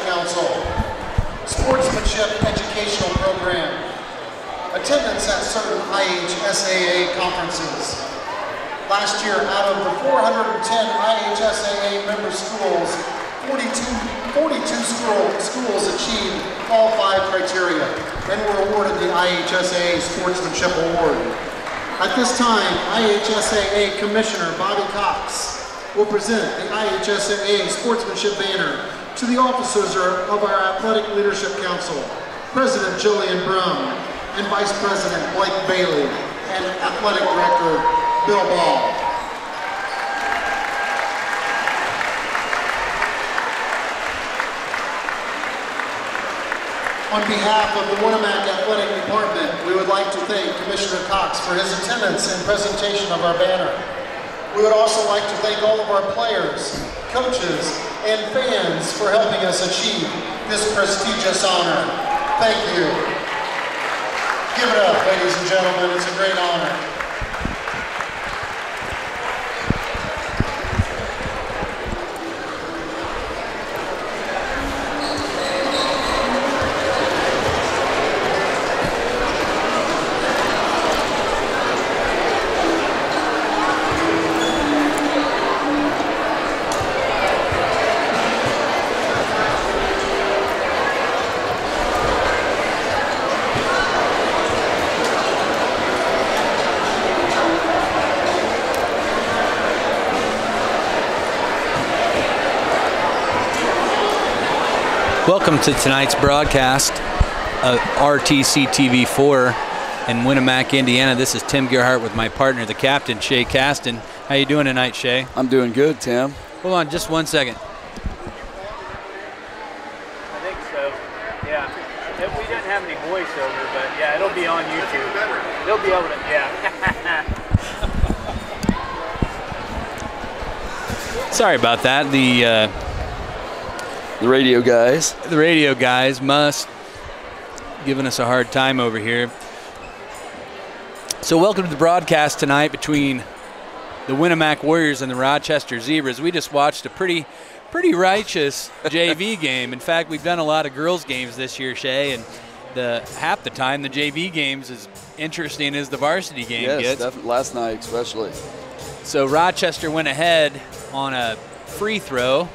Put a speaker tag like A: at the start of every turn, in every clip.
A: Council. Sportsmanship Educational Program. Attendance at certain IHSAA conferences. Last year, out of the 410 IHSAA member schools, 42 schools achieved all 5 criteria and were awarded the IHSAA Sportsmanship Award. At this time, IHSAA Commissioner Bobby Cox will present the IHSAA Sportsmanship Banner to the officers of our Athletic Leadership Council, President Jillian Brown, and Vice President Blake Bailey, and Athletic Director Bill Ball. On behalf of the Winamac Athletic Department, we would like to thank Commissioner Cox for his attendance and presentation of our banner. We would also like to thank all of our players, coaches, and fans for helping us achieve this prestigious honor. Thank you. Give it up, ladies and gentlemen. It's a great honor.
B: Welcome to tonight's broadcast of RTC TV4 in Winamac, Indiana. This is Tim Gerhart with my partner, the captain, Shay Caston. How you doing tonight, Shay?
C: I'm doing good, Tim.
B: Hold on just 1 second.
D: I think so, yeah. We didn't have any voiceover, but yeah, it'll be on YouTube. They'll be able to, yeah.
B: Sorry about that.
C: The radio guys.
B: The radio guys must giving us a hard time over here. So welcome to the broadcast tonight between the Winamac Warriors and the Rochester Zebras. We just watched a pretty righteous JV game. In fact, we've done a lot of girls games this year, Shay, and half the time the JV games is interesting as the varsity game gets.
C: Yes, definitely. Last night especially.
B: So Rochester went ahead on a free throw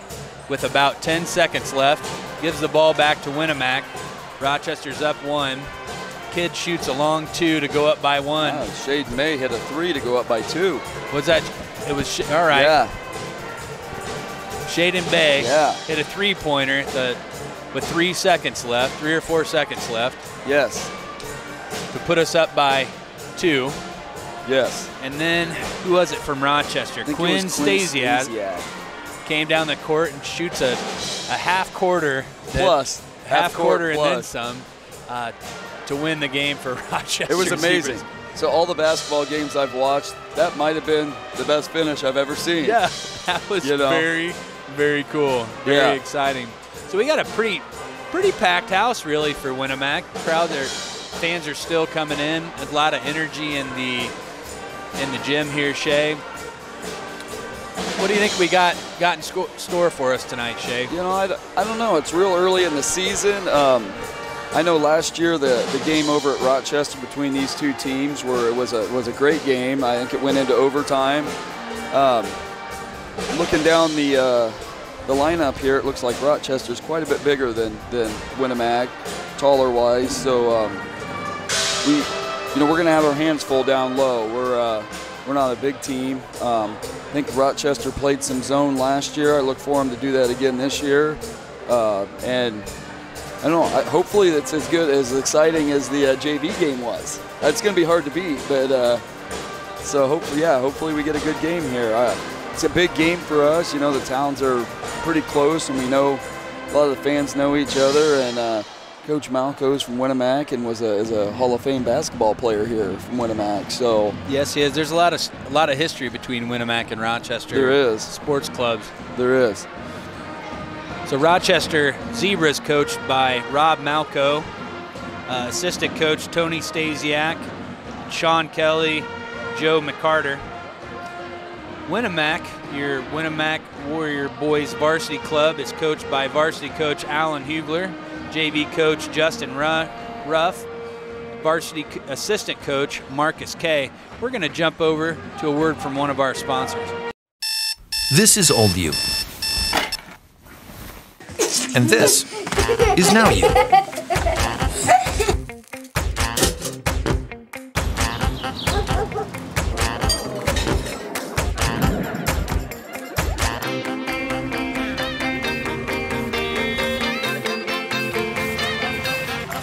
B: with about 10 seconds left, gives the ball back to Winamac. Rochester's up 1. Kid shoots a long 2 to go up by 1.
C: Wow, Shade May hit a 3 to go up by 2.
B: Was that? It was, all right.
C: Yeah.
B: Shaden Bay hit a 3-pointer with 3 seconds left, 3 or 4 seconds left.
C: Yes.
B: To put us up by 2.
C: Yes.
B: And then, who was it from Rochester? Quinn Stasiak came down the court and shoots a half quarter
C: plus
B: and then some to win the game for Rochester.
C: It was amazing.
B: Zebras.
C: So all the basketball games I've watched, that might have been the best finish I've ever seen.
B: Yeah, that was very, very cool. Very exciting. So we got a pretty packed house really for Winamac. Fans are still coming in. A lot of energy in the gym here, Shay. What do you think we got in store for us tonight, Shay?
C: You know, I don't know. It's real early in the season. I know last year the game over at Rochester between these two teams was a great game. I think it went into overtime. Looking down the lineup here, it looks like Rochester's quite a bit bigger than Winamac, taller wise. So we're going to have our hands full down low. We're not a big team. I think Rochester played some zone last year. I look for them to do that again this year. And I don't know, hopefully it's as good, as exciting as the JV game was. It's going to be hard to beat, but so hopefully we get a good game here. It's a big game for us. You know, the towns are pretty close, and we know a lot of the fans know each other. And Coach Malco's from Winamac and is a Hall of Fame basketball player here from Winamac. So
B: yes, he is. There's a lot of history between Winamac and Rochester.
C: There is.
B: Sports clubs.
C: There is.
B: So Rochester Zebras coached by Rob Malco, assistant coach Tony Stasiak, Sean Kelly, Joe McCarter. Winamac, your Winamac Warrior Boys Varsity Club, is coached by varsity coach Alan Hugler, JV coach Justin Ruff, varsity assistant coach Marcus Kay. We're going to jump over to a word from one of our sponsors.
E: This is old you. And this is now you.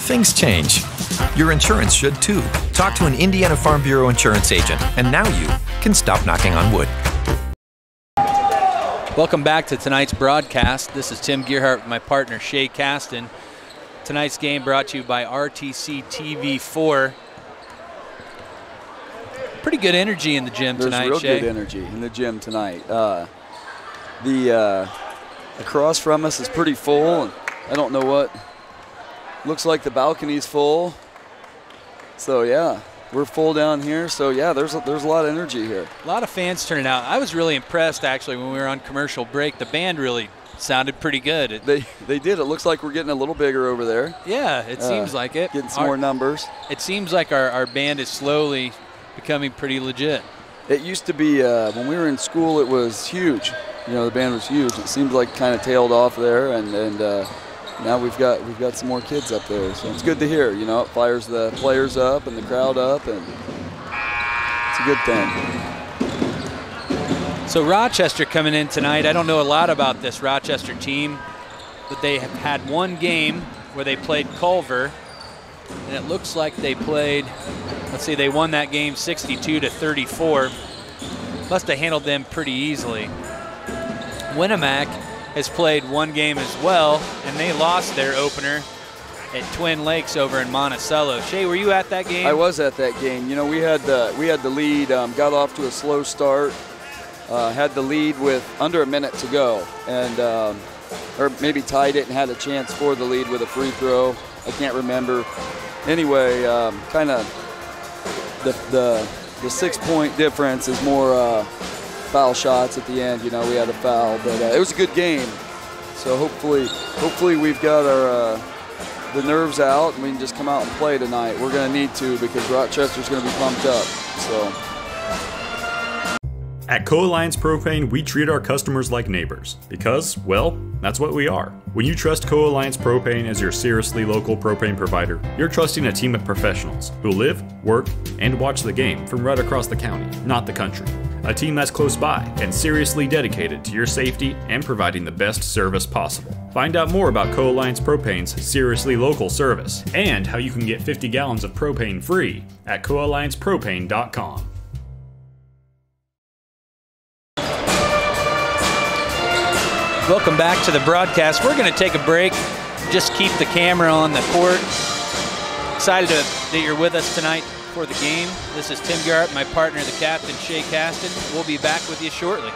E: Things change. Your insurance should too. Talk to an Indiana Farm Bureau insurance agent, and now you can stop knocking on wood.
B: Welcome back to tonight's broadcast. This is Tim Gearhart with my partner Shay Caston. Tonight's game brought to you by RTC TV4. Pretty good energy in the gym tonight,
C: There's real
B: Shay.
C: good energy in the gym tonight. Across from us is pretty full, and I don't know what. Looks like the balcony's full. So yeah, we're full down here. So yeah, there's a lot of energy here.
B: A lot of fans turning out. I was really impressed actually when we were on commercial break. The band really sounded pretty good.
C: They did. It looks like we're getting a little bigger over there.
B: Yeah, it seems like it.
C: Getting some more numbers.
B: It seems like our band is slowly becoming pretty legit.
C: It used to be when we were in school, it was huge. You know, the band was huge. It seemed like kind of tailed off there, and now we've got some more kids up there, so it's good to hear. You know, it fires the players up and the crowd up, and it's a good thing.
B: So Rochester coming in tonight. I don't know a lot about this Rochester team, but they have had one game where they played Culver, and it looks like they played. Let's see, they won that game 62-34. Must have handled them pretty easily. Winamac has played one game as well, and they lost their opener at Twin Lakes over in Monticello. Shay, were you at that game?
C: I was at that game. You know, we had the lead, got off to a slow start, had the lead with under a minute to go, and or maybe tied it and had a chance for the lead with a free throw. I can't remember. Anyway, kind of the 6-point difference is more foul shots at the end. You know, we had a foul, but it was a good game. So hopefully we've got our the nerves out and we can just come out and play tonight. We're going to need to, because Rochester's going to be pumped up. So.
F: At Co-Alliance Propane, we treat our customers like neighbors because, well, that's what we are. When you trust Co-Alliance Propane as your seriously local propane provider, you're trusting a team of professionals who live, work, and watch the game from right across the county, not the country. A team that's close by and seriously dedicated to your safety and providing the best service possible. Find out more about Co-Alliance Propane's seriously local service and how you can get 50 gallons of propane free at coalliancepropane.com.
B: Welcome back to the broadcast. We're going to take a break, just keep the camera on the court. Excited that you're with us tonight for the game. This is Tim Gearhart, my partner, the captain, Shay Caston. We'll be back with you shortly.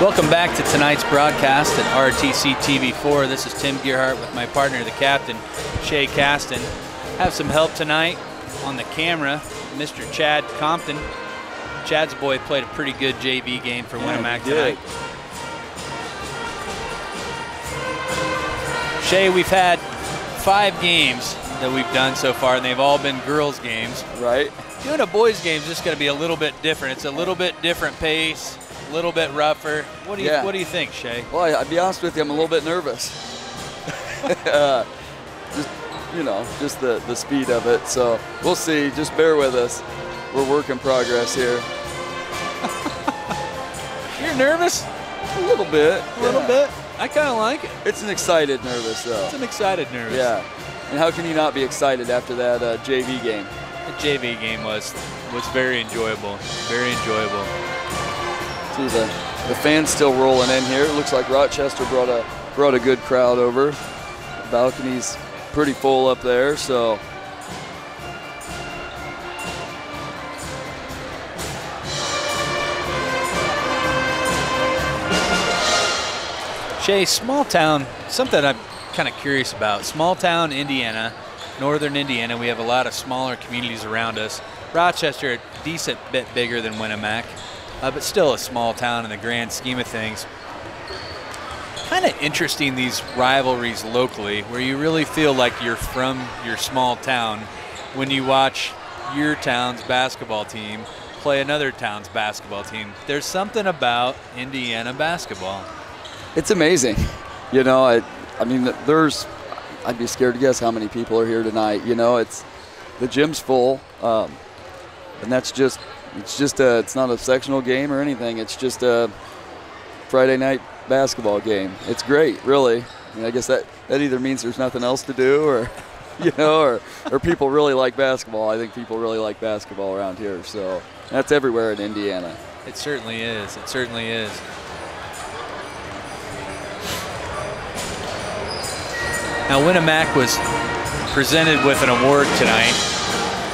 B: Welcome back to tonight's broadcast at RTC TV4. This is Tim Gearhart with my partner, the captain, Shay Caston. Have some help tonight on the camera, Mr. Chad Compton. Chad's boy played a pretty good JV game for Winamac tonight. Shay, we've had 5 games that we've done so far, and they've all been girls' games.
C: Right.
B: Doing a boys' game is just going to be a little bit different. It's a little bit different pace, a little bit rougher. What do you think, Shay?
C: Well, I'll be honest with you, I'm a little bit nervous. Just the speed of it. So we'll see. Just bear with us. We're work in progress here.
B: You're nervous?
C: A little bit.
B: A little bit? I kind of like it.
C: It's an excited nervous, though.
B: It's an excited nervous.
C: Yeah. And how can you not be excited after that JV game?
B: The JV game was very enjoyable. Very enjoyable.
C: See the fans still rolling in here. It looks like Rochester brought a good crowd over. The balcony's pretty full up there, so.
B: Shay, small town, something I'm kind of curious about. Small town Indiana, northern Indiana, we have a lot of smaller communities around us. Rochester, a decent bit bigger than Winamac, but still a small town in the grand scheme of things. Kind of interesting, these rivalries locally, where you really feel like you're from your small town when you watch your town's basketball team play another town's basketball team. There's something about Indiana basketball.
C: It's amazing. I mean, I'd be scared to guess how many people are here tonight. It's the gym's full, and it's not a sectional game or anything. It's just a Friday night basketball game. It's great, really. I mean, I guess that either means there's nothing else to do, or or people really like basketball. I think people really like basketball around here. So that's everywhere in Indiana.
B: It certainly is. It certainly is. Now, Winamac was presented with an award tonight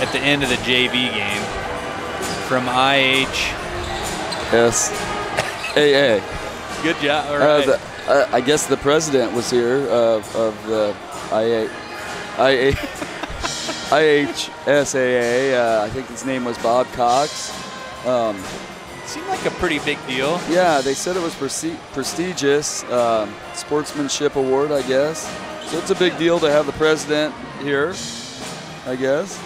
B: at the end of the JV game from IHSAA. Good job. All right.
C: I guess the president was here of the IHSAA. I think his name was Bob Cox.
B: Seemed like a pretty big deal.
C: Yeah, they said it was prestigious sportsmanship award, I guess. So it's a big deal to have the president here, I guess.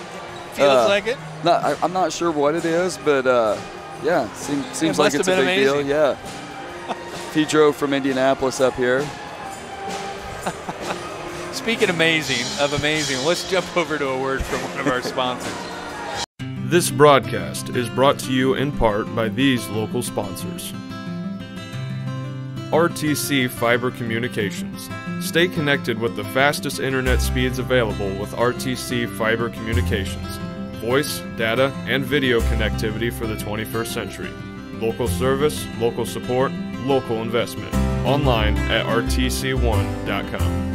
B: Feels like it?
C: I'm not sure what it is, but yeah, seems like it's a big deal. Yeah. He drove from Indianapolis up here.
B: Speaking of amazing, let's jump over to a word from one of our sponsors.
F: This broadcast is brought to you in part by these local sponsors. RTC Fiber Communications. Stay connected with the fastest internet speeds available with RTC Fiber Communications. Voice, data, and video connectivity for the 21st century. Local service, local support, local investment. Online at rtc1.com.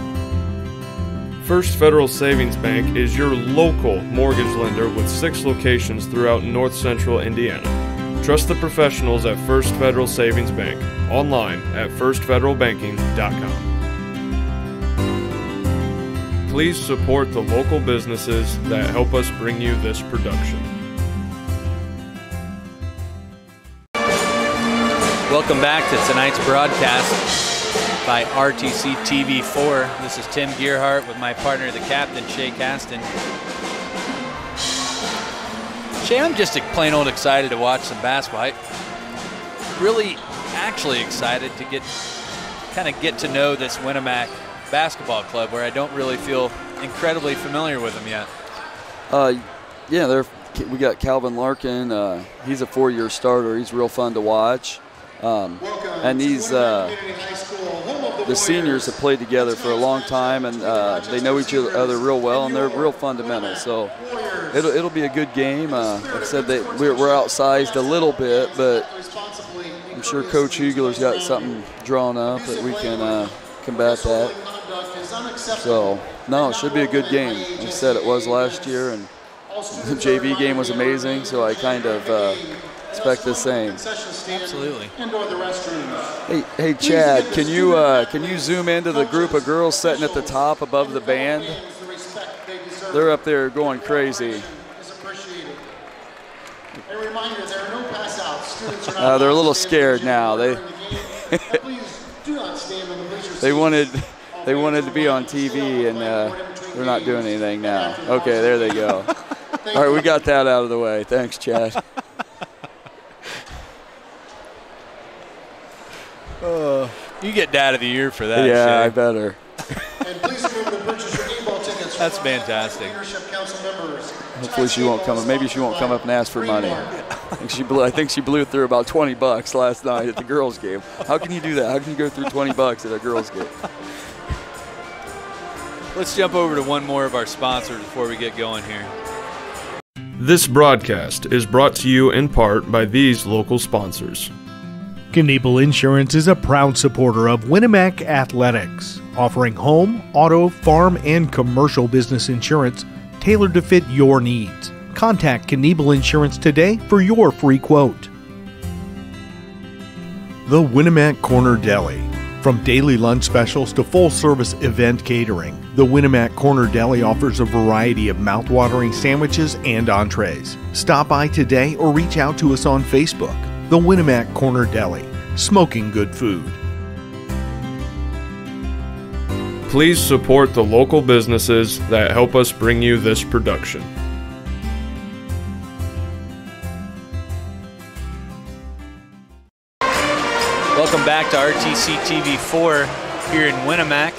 F: First Federal Savings Bank is your local mortgage lender with 6 locations throughout North Central Indiana. Trust the professionals at First Federal Savings Bank. Online at firstfederalbanking.com. Please support the local businesses that help us bring you this production.
B: Welcome back to tonight's broadcast by RTC TV4. This is Tim Gearhart with my partner, the captain, Shay Caston. Shay, I'm just plain old excited to watch some basketball. Really actually excited to get to know this Winamac basketball club, where I don't really feel incredibly familiar with them yet.
C: Yeah, we got Calvin Larkin. He's a 4-year starter. He's real fun to watch. And these the seniors have played together for a long time, and they know each other real well, and they're real fundamental. So it'll be a good game. Like I said, we're outsized a little bit, but I'm sure Coach Hugler's got something drawn up that we can combat that. So no, it should be a good game. Like I said, it was last year, and the JV game was amazing. So I kind of expect the same.
B: Absolutely.
A: Indoor the restrooms.
C: Hey Chad, can you zoom into the group of girls sitting at the top above the band? They're up there going crazy.
A: A reminder, there are no pass outs. Students are not
C: they're a little scared now. They they wanted to be on TV, and they're not doing anything now. Okay, there they go. All right, we got that out of the way. Thanks, Chad.
B: You get Dad of the Year for that.
C: Yeah,
B: Shay.
C: I better.
A: And please remember to purchase your game ball tickets.
B: That's fantastic.
A: Leadership council members.
C: Hopefully she won't come. Maybe she won't come up and ask for money. I think she blew through about $20 last night at the girls' game. How can you do that? How can you go through $20 at a girls' game?
B: Let's jump over to one more of our sponsors before we get going here.
F: This broadcast is brought to you in part by these local sponsors.
G: Knievel Insurance is a proud supporter of Winamac Athletics, offering home, auto, farm, and commercial business insurance tailored to fit your needs. Contact Knievel Insurance today for your free quote. The Winamac Corner Deli. From daily lunch specials to full-service event catering, the Winamac Corner Deli offers a variety of mouth-watering sandwiches and entrees. Stop by today or reach out to us on Facebook. The Winamac Corner Deli, smoking good food.
F: Please support the local businesses that help us bring you this production.
B: Welcome back to RTC TV 4 here in Winamac.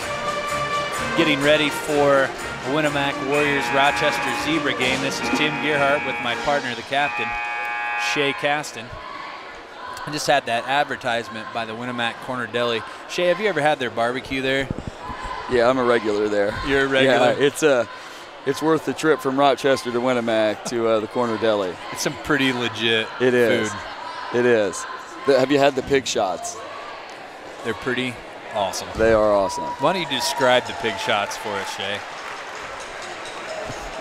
B: Getting ready for the Winamac Warriors Rochester Zebra game. This is Tim Gearhart with my partner, the captain, Shay Caston. I just had that advertisement by the Winamac Corner Deli. Shay, have you ever had their barbecue there?
C: Yeah, I'm a regular there.
B: You're a regular?
C: Yeah, it's worth the trip from Rochester to Winamac to the Corner Deli.
B: It's some pretty legit
C: It is.
B: food.
C: It is. Have you had the pig shots?
B: They're pretty awesome.
C: They are awesome.
B: Why don't you describe the pig shots for us, Shay?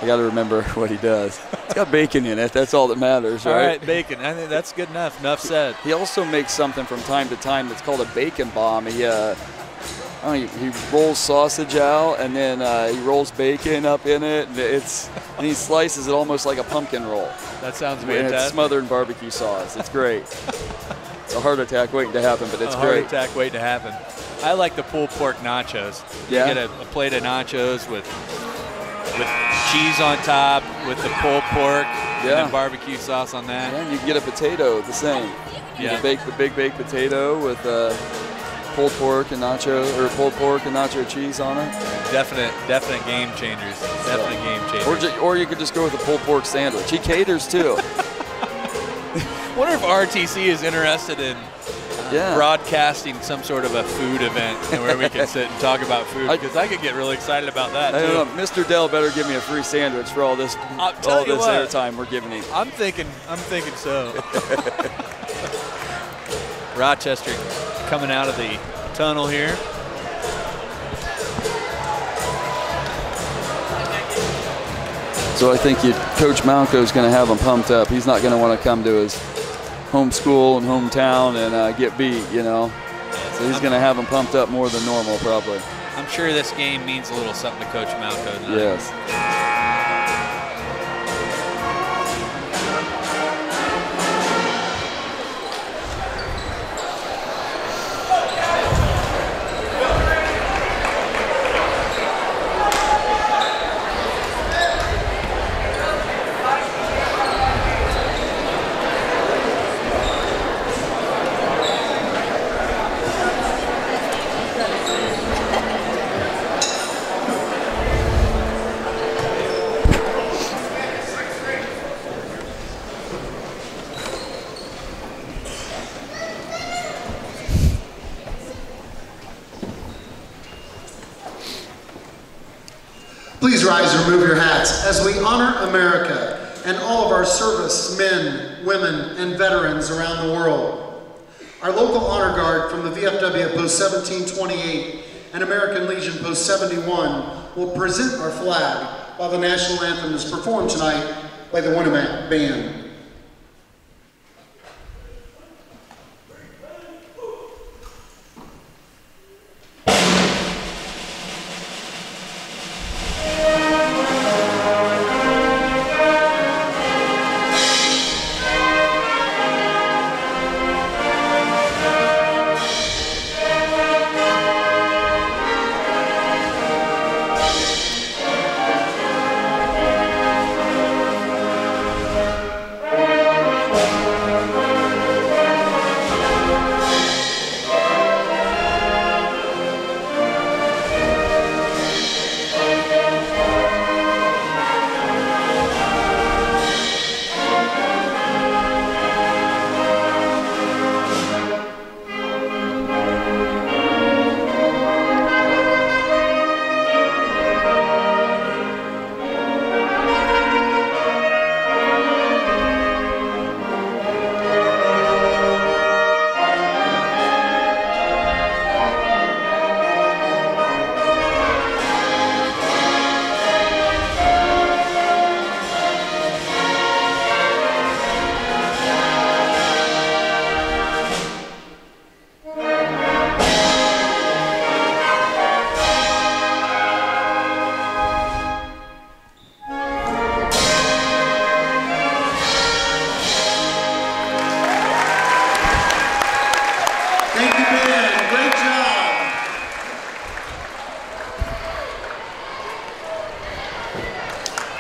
C: I got to remember what he does. It's got bacon in it. That's all that matters, right?
B: All right, bacon. I think that's good enough. Enough said.
C: He also makes something from time to time that's called a bacon bomb. He rolls sausage out, and then he rolls bacon up in it, and he slices it almost like a pumpkin roll.
B: That sounds
C: And
B: fantastic.
C: it's smothered in barbecue sauce. It's great. It's a heart attack waiting to happen, but it's great.
B: A heart attack waiting to happen. I like the pulled pork nachos.
C: Yeah?
B: You get a plate of nachos with cheese on top, with the pulled pork, and then barbecue sauce on that.
C: And you can get a potato the same. You can bake the big baked potato with pulled pork and nacho cheese on it.
B: Definite game changers. Definite game changers.
C: Or you could just go with a pulled pork sandwich. He caters too.
B: Wonder if RTC is interested in broadcasting some sort of a food event where we can sit and talk about food, because I could get really excited about that
C: I
B: too.
C: don't know, Mr. Dell better give me a free sandwich for all this airtime we're giving him.
B: I'm thinking so. Rochester coming out of the tunnel here.
C: So I think Coach Malco is going to have him pumped up. He's not going to want to come to his home school and hometown and get beat, you know. So he's going to have him pumped up more than normal, probably.
B: I'm sure this game means a little something to Coach Malco tonight.
C: Yes.
A: Please rise and remove your hats as we honor America and all of our servicemen, women, and veterans around the world. Our local honor guard from the VFW Post 1728 and American Legion Post 71 will present our flag while the national anthem is performed tonight by the Winamac Band.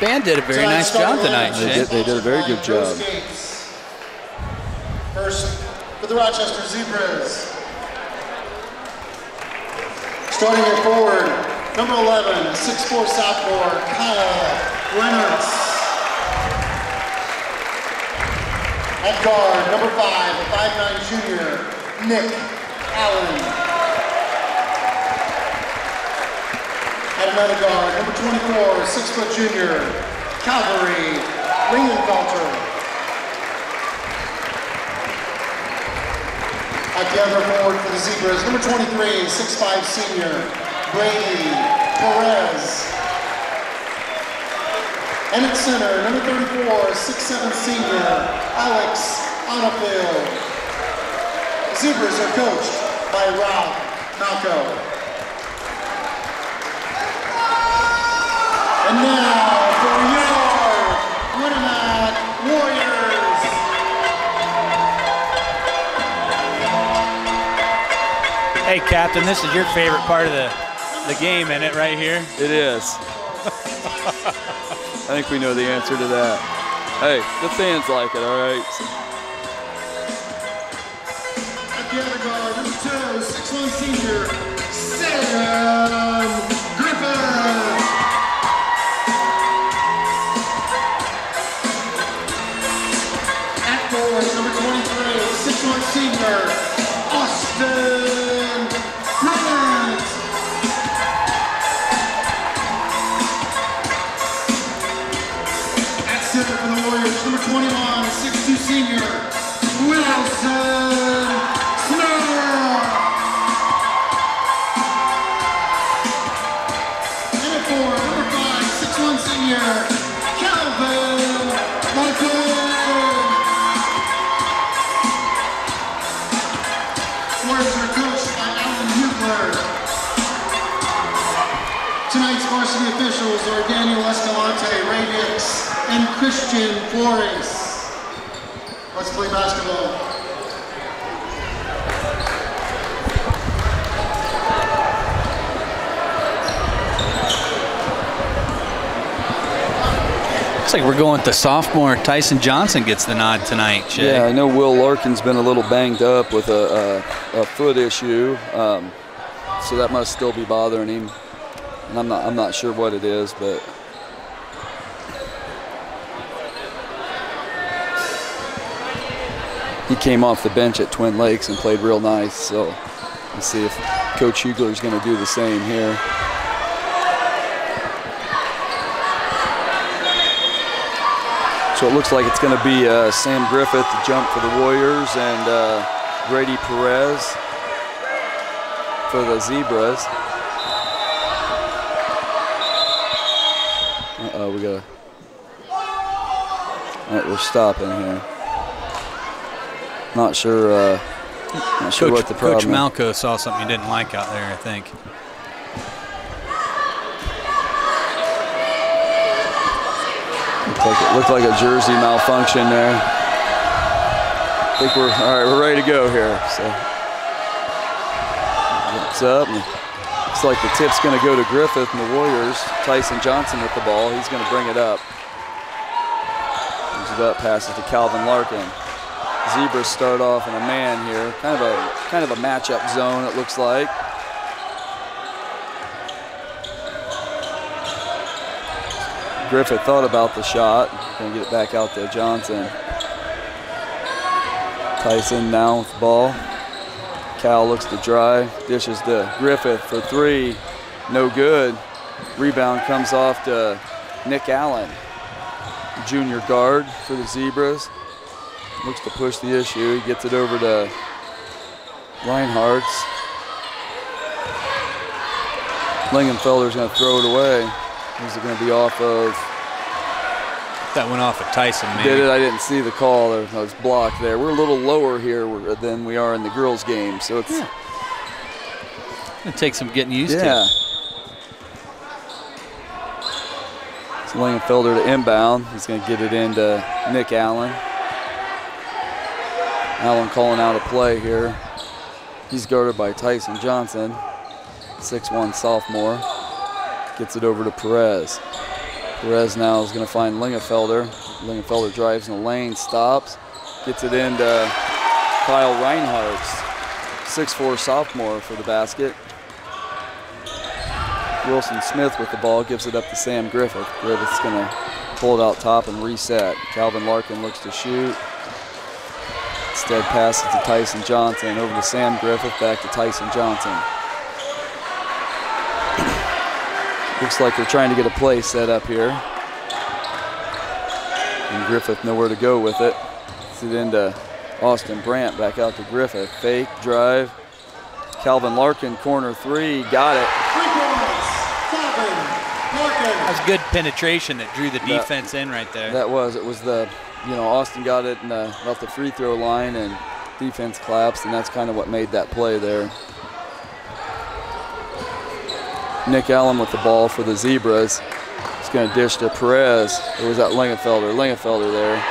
B: band did a very nice job tonight, Shane.
C: They did a very good job.
A: First for the Rochester Zebras. Starting at forward, number 11, 6'4" sophomore, Kyle Reynolds. At guard, number 5, 5'9" junior, Nick Allen. At another guard, number 24, 6' junior, Calvary Lingenfelter. At the other forward for the Zebras, number 23, 6'5" senior, Brady Perez. And at center, number 34, 6'7" senior, Alex Onafield. The Zebras are coached by Rob Malco. And now for your Winamac Warriors.
B: Hey, Captain, this is your favorite part of the game, isn't it, right here?
C: It is. I think we know the answer to that. Hey, the fans like it, all right?
A: At the other guard, number 2, 6'1" senior, Sam Griffin. At forward, number 23, 6'1" senior, Austin Grant. At center for the Warriors, number 21, 6'2" senior, Wilson Snow. And at forward, number 5, 6'1" senior, Calvin Martin. Warriors are coached by Alan Hugler. Tonight's varsity officials are Daniel Escalante, Ray Dix, and Christian Flores. Let's play basketball.
B: Looks like we're going with the sophomore. Tyson Johnson gets the nod tonight, Shay.
C: Yeah, I know Will Larkin's been a little banged up with a foot issue, so that must still be bothering him. And I'm not sure what it is, but he came off the bench at Twin Lakes and played real nice. So let's see if Coach Hugler is going to do the same here. So it looks like it's going to be Sam Griffith to jump for the Warriors and Brady Perez for the Zebras. Uh-oh, we got to... All right, we're stopping here. Not sure what the problem is.
B: Coach Malco saw something he didn't like out there, I think.
C: Looked like a jersey malfunction there. I think all right, we're ready to go here. So what's up? Looks like the tip's going to go to Griffith and the Warriors. Tyson Johnson with the ball. He's going to bring it up. Brings it up, passes to Calvin Larkin. Zebras start off in a man here. Kind of a matchup zone, it looks like. Griffith thought about the shot. Gonna get it back out to Johnson. Tyson now with the ball. Cal looks to drive. Dishes to Griffith for 3. No good. Rebound comes off to Nick Allen, junior guard for the Zebras. Looks to push the issue. He gets it over to Reinhardt's. Lingenfelder's going to throw it away. Who's it going to be off of?
B: That went off of Tyson, maybe.
C: Did it? I didn't see the call. There was blocked there. We're a little lower here than we are in the girls' game, so it's
B: It takes some getting used to.
C: Yeah. It's Lingenfelder to inbound. He's going to get it into Nick Allen. Allen calling out a play here. He's guarded by Tyson Johnson, 6'1" sophomore. Gets it over to Perez. Perez now is going to find Lingenfelder. Lingenfelder drives in the lane, stops, gets it into Kyle Reinhardt, 6'4" sophomore for the basket. Wilson Smith with the ball, gives it up to Sam Griffith. Griffith's going to pull it out top and reset. Calvin Larkin looks to shoot. Instead passes to Tyson Johnson, over to Sam Griffith, back to Tyson Johnson. Looks like they're trying to get a play set up here. And Griffith nowhere to go with it. Gets it into Austin Brandt, back out to Griffith. Fake, drive. Calvin Larkin, corner three, got it.
B: That was good penetration that drew the defense in right there.
C: That was. It was the, Austin got it off the free throw line and defense collapsed, and that's kind of what made that play there. Nick Allen with the ball for the Zebras. He's going to dish to Perez. Or was that Lingenfelder? Lingenfelder there.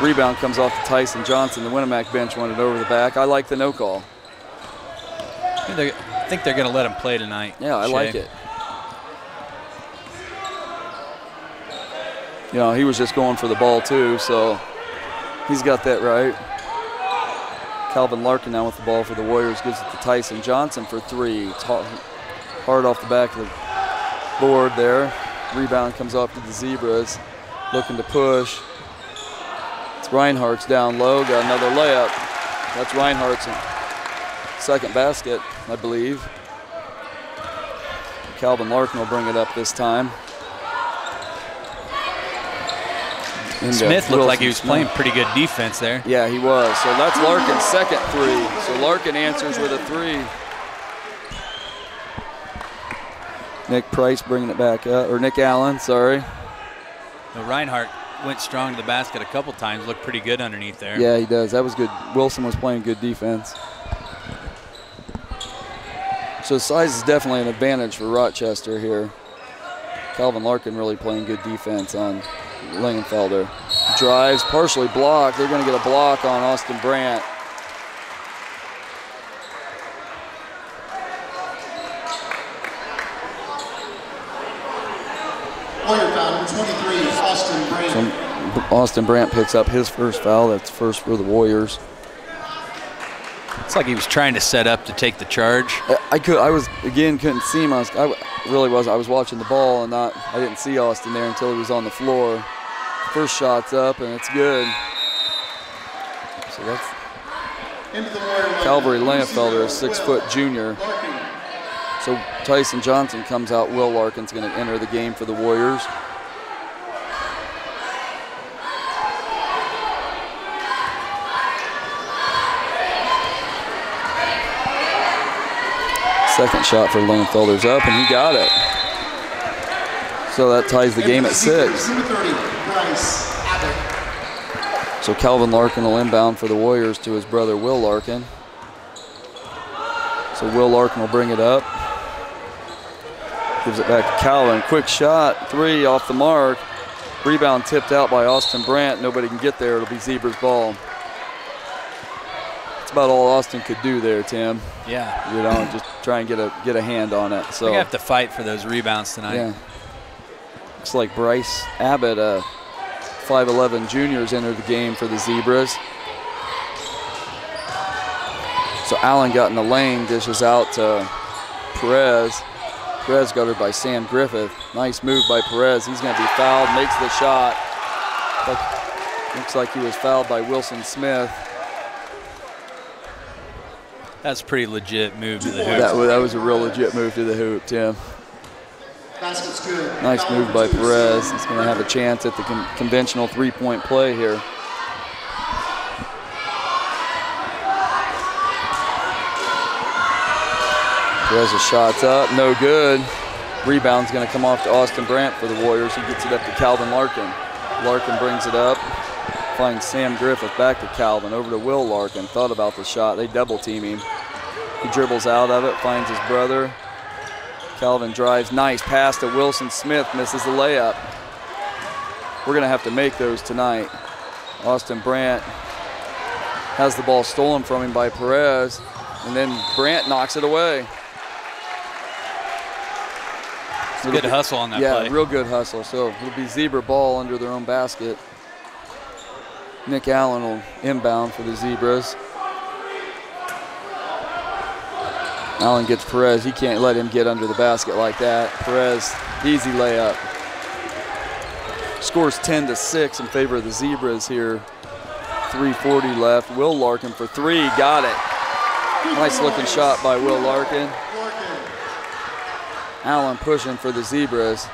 C: Rebound comes off to Tyson Johnson. The Winamac bench wanted over the back. I like the no call.
B: I think they're going to let him play tonight.
C: Yeah, I like it. He was just going for the ball too, so he's got that right. Calvin Larkin now with the ball for the Warriors, gives it to Tyson Johnson for three. It's hard off the back of the board there. Rebound comes off to the Zebras, looking to push. It's Reinhardt's down low, got another layup. That's Reinhardt's second basket, I believe. Calvin Larkin will bring it up this time.
B: Smith looked like he was playing pretty good defense there.
C: Yeah, he was. So that's Larkin's second three. So Larkin answers with a three. Nick Price bringing it back up, or Nick Allen, sorry.
B: Well, Reinhardt went strong to the basket a couple times, looked pretty good underneath there.
C: Yeah, he does. That was good. Wilson was playing good defense. So size is definitely an advantage for Rochester here. Calvin Larkin really playing good defense on Lingenfelder. Drives, partially blocked. They're going to get a block on Austin Brandt.
A: Warrior foul, number 23, Austin Brandt.
C: So Austin Brandt picks up his first foul. That's first for the Warriors.
B: It's like he was trying to set up to take the charge.
C: I couldn't see him. I was watching the ball and I didn't see Austin there until he was on the floor. First shot's up and it's good. So that's Calvary Lingenfelder, a 6-foot junior. So Tyson Johnson comes out. Will Larkin's going to enter the game for the Warriors. Second shot for Lingenfelder's up, and he got it. So that ties the game at 6. So Calvin Larkin will inbound for the Warriors to his brother Will Larkin. So Will Larkin will bring it up. Gives it back to Calvin. Quick shot, three off the mark. Rebound tipped out by Austin Brandt. Nobody can get there. It'll be Zebra's ball. That's about all Austin could do there, Tim.
B: Yeah.
C: Just try and get a hand on it. So
B: we have to fight for those rebounds tonight.
C: Yeah. Looks like Bryce Abbott, 5'11" juniors, entered the game for the Zebras. So Allen got in the lane, dishes out to Perez. Perez guarded by Sam Griffith. Nice move by Perez. He's going to be fouled, makes the shot. But looks like he was fouled by Wilson Smith.
B: That's a pretty legit move to the hoop.
C: That was a real legit move to the hoop, Tim.
A: Basket's good.
C: Nice move by Perez. He's going to have a chance at the conventional three-point play here. Perez's shot's up, no good. Rebound's going to come off to Austin Brandt for the Warriors. He gets it up to Calvin Larkin. Larkin brings it up, finds Sam Griffith, back to Calvin, over to Will Larkin. Thought about the shot. They double team him. He dribbles out of it, finds his brother. Calvin drives, nice pass to Wilson Smith, misses the layup. We're going to have to make those tonight. Austin Brandt has the ball stolen from him by Perez, and then Brandt knocks it away.
B: Good hustle on that play.
C: Yeah, real good hustle. So it'll be zebra ball under their own basket. Nick Allen will inbound for the Zebras. Allen gets Perez. He can't let him get under the basket like that. Perez, easy layup. Scores 10-6 in favor of the Zebras here. 3:40 left. Will Larkin for three. Got it. Nice looking shot by Will Larkin. Allen pushing for the Zebras.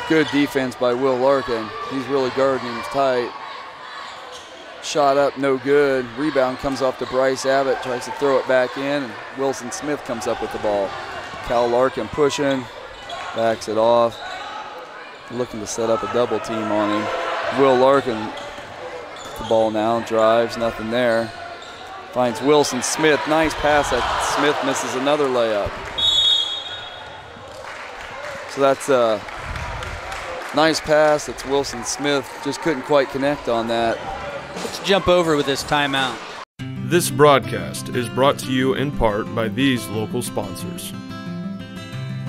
C: Good defense by Will Larkin. He's really guarding him tight. Shot up, no good. Rebound comes off to Bryce Abbott, tries to throw it back in, and Wilson Smith comes up with the ball. Cal Larkin pushing, backs it off. Looking to set up a double team on him. Will Larkin, the ball now, drives, nothing there. Finds Wilson Smith, nice pass. Smith misses another layup. So that's a nice pass. That's Wilson Smith, just couldn't quite connect on that.
B: Let's jump over with this timeout.
H: This broadcast is brought to you in part by these local sponsors.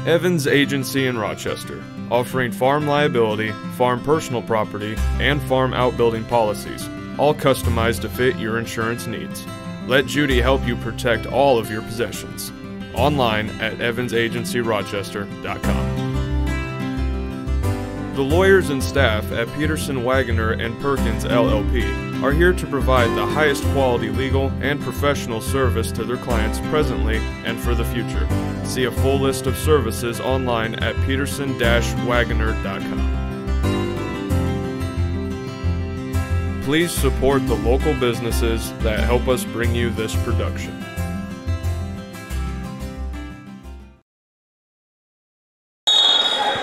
H: Evans Agency in Rochester, offering farm liability, farm personal property, and farm outbuilding policies, all customized to fit your insurance needs. Let Judy help you protect all of your possessions. Online at evansagencyrochester.com. The lawyers and staff at Peterson, Wagoner & Perkins LLP are here to provide the highest quality legal and professional service to their clients presently and for the future. See a full list of services online at peterson-wagoner.com. Please support the local businesses that help us bring you this production.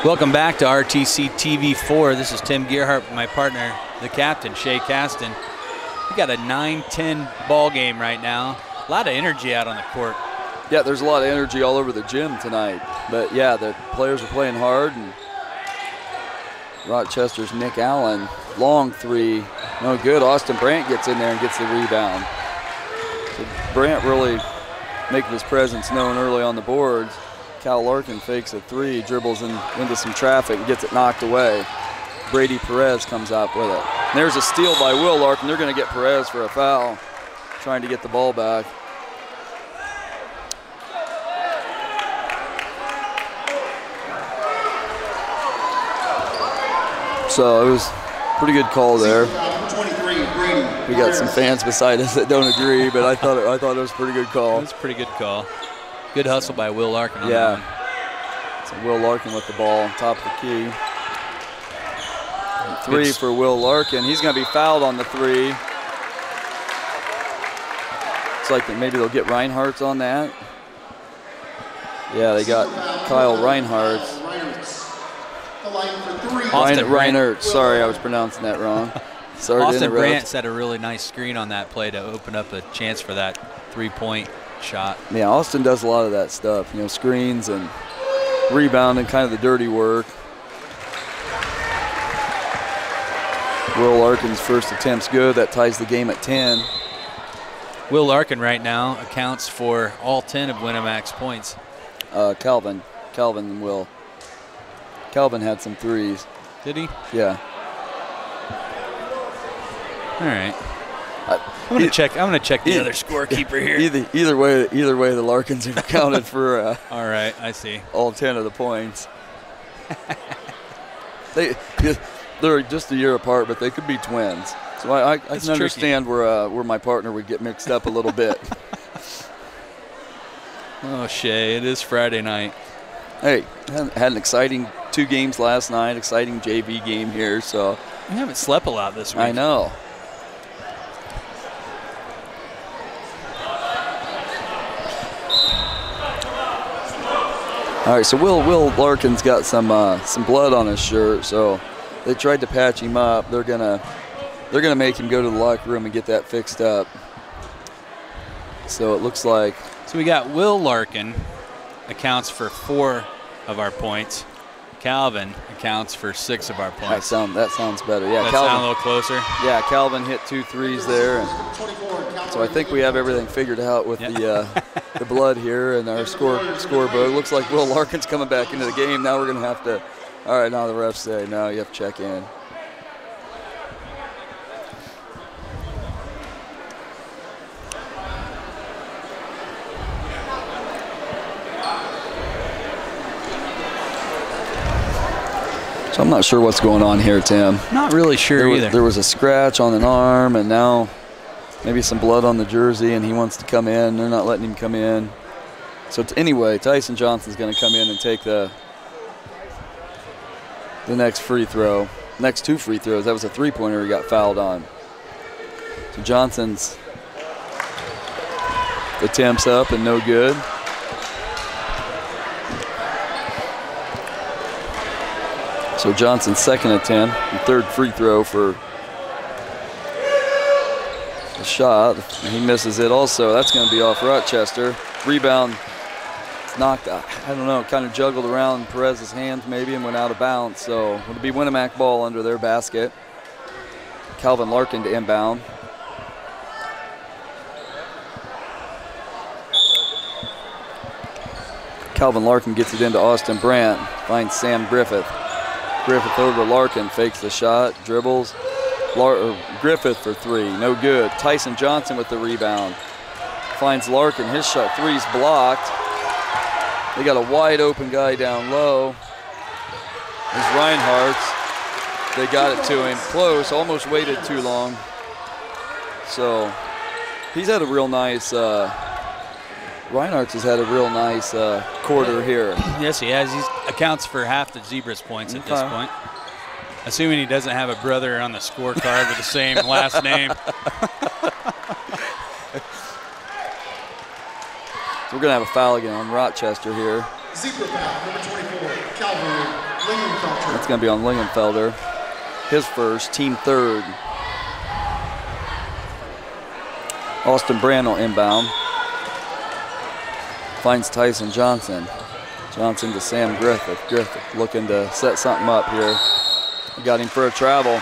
B: Welcome back to RTC TV4. This is Tim Gearhart with my partner, the captain, Shay Caston. We got a 9-10 ball game right now. A lot of energy out on the court.
C: Yeah, there's a lot of energy all over the gym tonight. But yeah, the players are playing hard, and Rochester's Nick Allen, long three, no good. Austin Brandt gets in there and gets the rebound. So Brandt really making his presence known early on the boards. Cal Larkin fakes a three, dribbles into some traffic, and gets it knocked away. Brady Perez comes up with it. And there's a steal by Will Larkin. They're going to get Perez for a foul, trying to get the ball back. So it was a pretty good call there. We got some fans beside us that don't agree, but I thought it was a pretty good call.
B: It was a pretty good call. Good hustle by Will Larkin.
C: Yeah. So Will Larkin with the ball on top of the key. And three for Will Larkin. He's going to be fouled on the three. It's like maybe they'll get Reinhardt's on that. Yeah, they got Kyle Reinhardt. Reinhardt. Sorry, I was pronouncing that wrong. Sorry to interrupt.
B: Austin Brandt set a really nice screen on that play to open up a chance for that three-point shot.
C: Yeah, Austin does a lot of that stuff, you know, screens and rebound and kind of the dirty work. Will Larkin's first attempt's good. That ties the game at 10.
B: Will Larkin right now accounts for all 10 of Winamac's points.
C: Calvin and Will. Calvin had some threes.
B: Did he?
C: Yeah.
B: All right. I'm gonna check the other scorekeeper here.
C: Either way, the Larkins have accounted for.
B: All right, I see.
C: All 10 of the points. They're just a year apart, but they could be twins. So I can understand where my partner would get mixed up a little bit.
B: Oh, Shay, it is Friday night.
C: Hey, had an exciting 2 games last night. Exciting JV game here. So
B: we haven't slept a lot this week.
C: I know. All right, so Will Larkin's got some blood on his shirt, so they tried to patch him up. They're gonna make him go to the locker room and get that fixed up. So it looks like.
B: So we got Will Larkin accounts for 4 of our points. Calvin accounts for 6 of our points.
C: That sounds better. Yeah,
B: that
C: Calvin,
B: sound a little closer.
C: Yeah, Calvin hit 2 threes there, and so I think we have everything figured out with the blood here and our scorebook. Looks like Will Larkin's coming back into the game. Now we're gonna have to. All right, now the refs say no. You have to check in. So I'm not sure what's going on here, Tim.
B: Not really sure either.
C: There was a scratch on an arm, and now maybe some blood on the jersey, and he wants to come in. They're not letting him come in. So anyway, Tyson Johnson's going to come in and take the next free throw. Next 2 free throws. That was a 3-pointer he got fouled on. So Johnson's attempts up and no good. So Johnson's second attempt and 3rd free throw for the shot. He misses it also. That's going to be off Rochester. Rebound knocked, I don't know, kind of juggled around Perez's hands maybe and went out of bounds. So it'll be Winamac ball under their basket. Calvin Larkin to inbound. Calvin Larkin gets it into Austin Brandt. Finds Sam Griffith. Griffith over Larkin, fakes the shot, dribbles. Griffith for 3, no good. Tyson Johnson with the rebound. Finds Larkin, his shot, 3's blocked. They got a wide open guy down low. It's Reinhardt's. They got it to him close, almost waited too long. So he's had a real nice, Reinhardt's has had a real nice quarter here.
B: Yes, he has. He accounts for half the Zebras' points at this point. Assuming he doesn't have a brother on the scorecard with the same last name.
C: So we're going to have a foul again on Rochester here.
A: Zebra foul, number 24, Calvary Lingenfelder.
C: That's going to be on Lingenfelder. His first, team 3rd. Austin Brandt inbound. Finds Tyson Johnson. Johnson to Sam Griffith. Griffith looking to set something up here. Got him for a travel.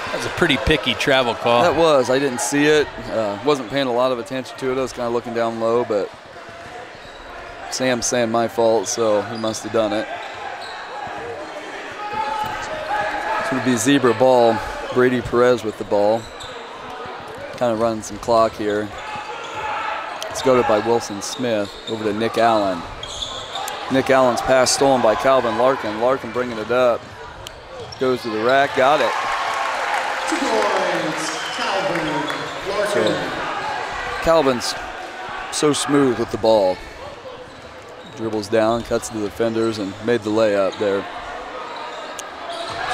B: That was a pretty picky travel call.
C: That was. I didn't see it. Wasn't paying a lot of attention to it. I was kind of looking down low, but Sam's saying my fault, so he must have done it. It's going to be Zebra ball. Brady Perez with the ball. Kind of running some clock here. It's guarded by Wilson Smith over to Nick Allen. Nick Allen's pass stolen by Calvin Larkin. Larkin bringing it up. Goes to the rack, got it.
A: 2 points, Calvin Larkin.
C: So, Calvin's so smooth with the ball. Dribbles down, cuts to the defenders, and made the layup there.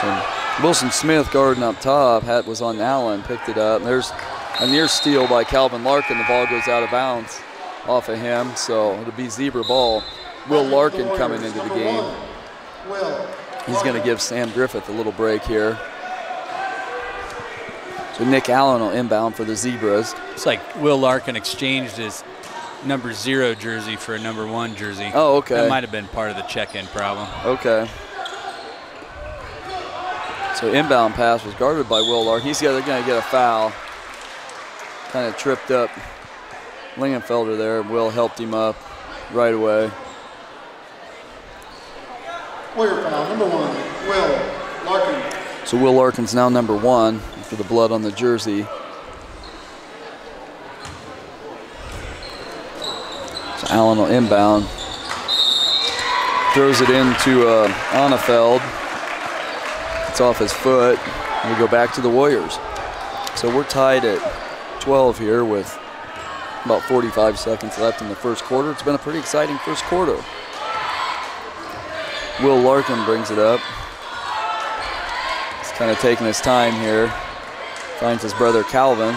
C: So Wilson Smith guarding up top. Hat was on Allen, picked it up. There's a near steal by Calvin Larkin. The ball goes out of bounds off of him, so it'll be Zebra ball. Will Larkin coming into the game. He's going to give Sam Griffith a little break here. So Nick Allen will inbound for the Zebras.
B: It's like Will Larkin exchanged his number 0 jersey for a number 1 jersey.
C: Oh, okay.
B: That might have been part of the check-in problem.
C: Okay. So inbound pass was guarded by Will Larkin. They're going to get a foul. Kind of tripped up Lingenfelder there. Will helped him up right away.
A: Player foul, number 1, Will Larkin.
C: So Will Larkin's now number 1 for the blood on the jersey. So Allen will inbound. Throws it into Annefeld. It's off his foot. And we go back to the Warriors. So we're tied at 12 here with about 45 seconds left in the first quarter. It's been a pretty exciting first quarter. Will Larkin brings it up. He's kind of taking his time here. Finds his brother Calvin.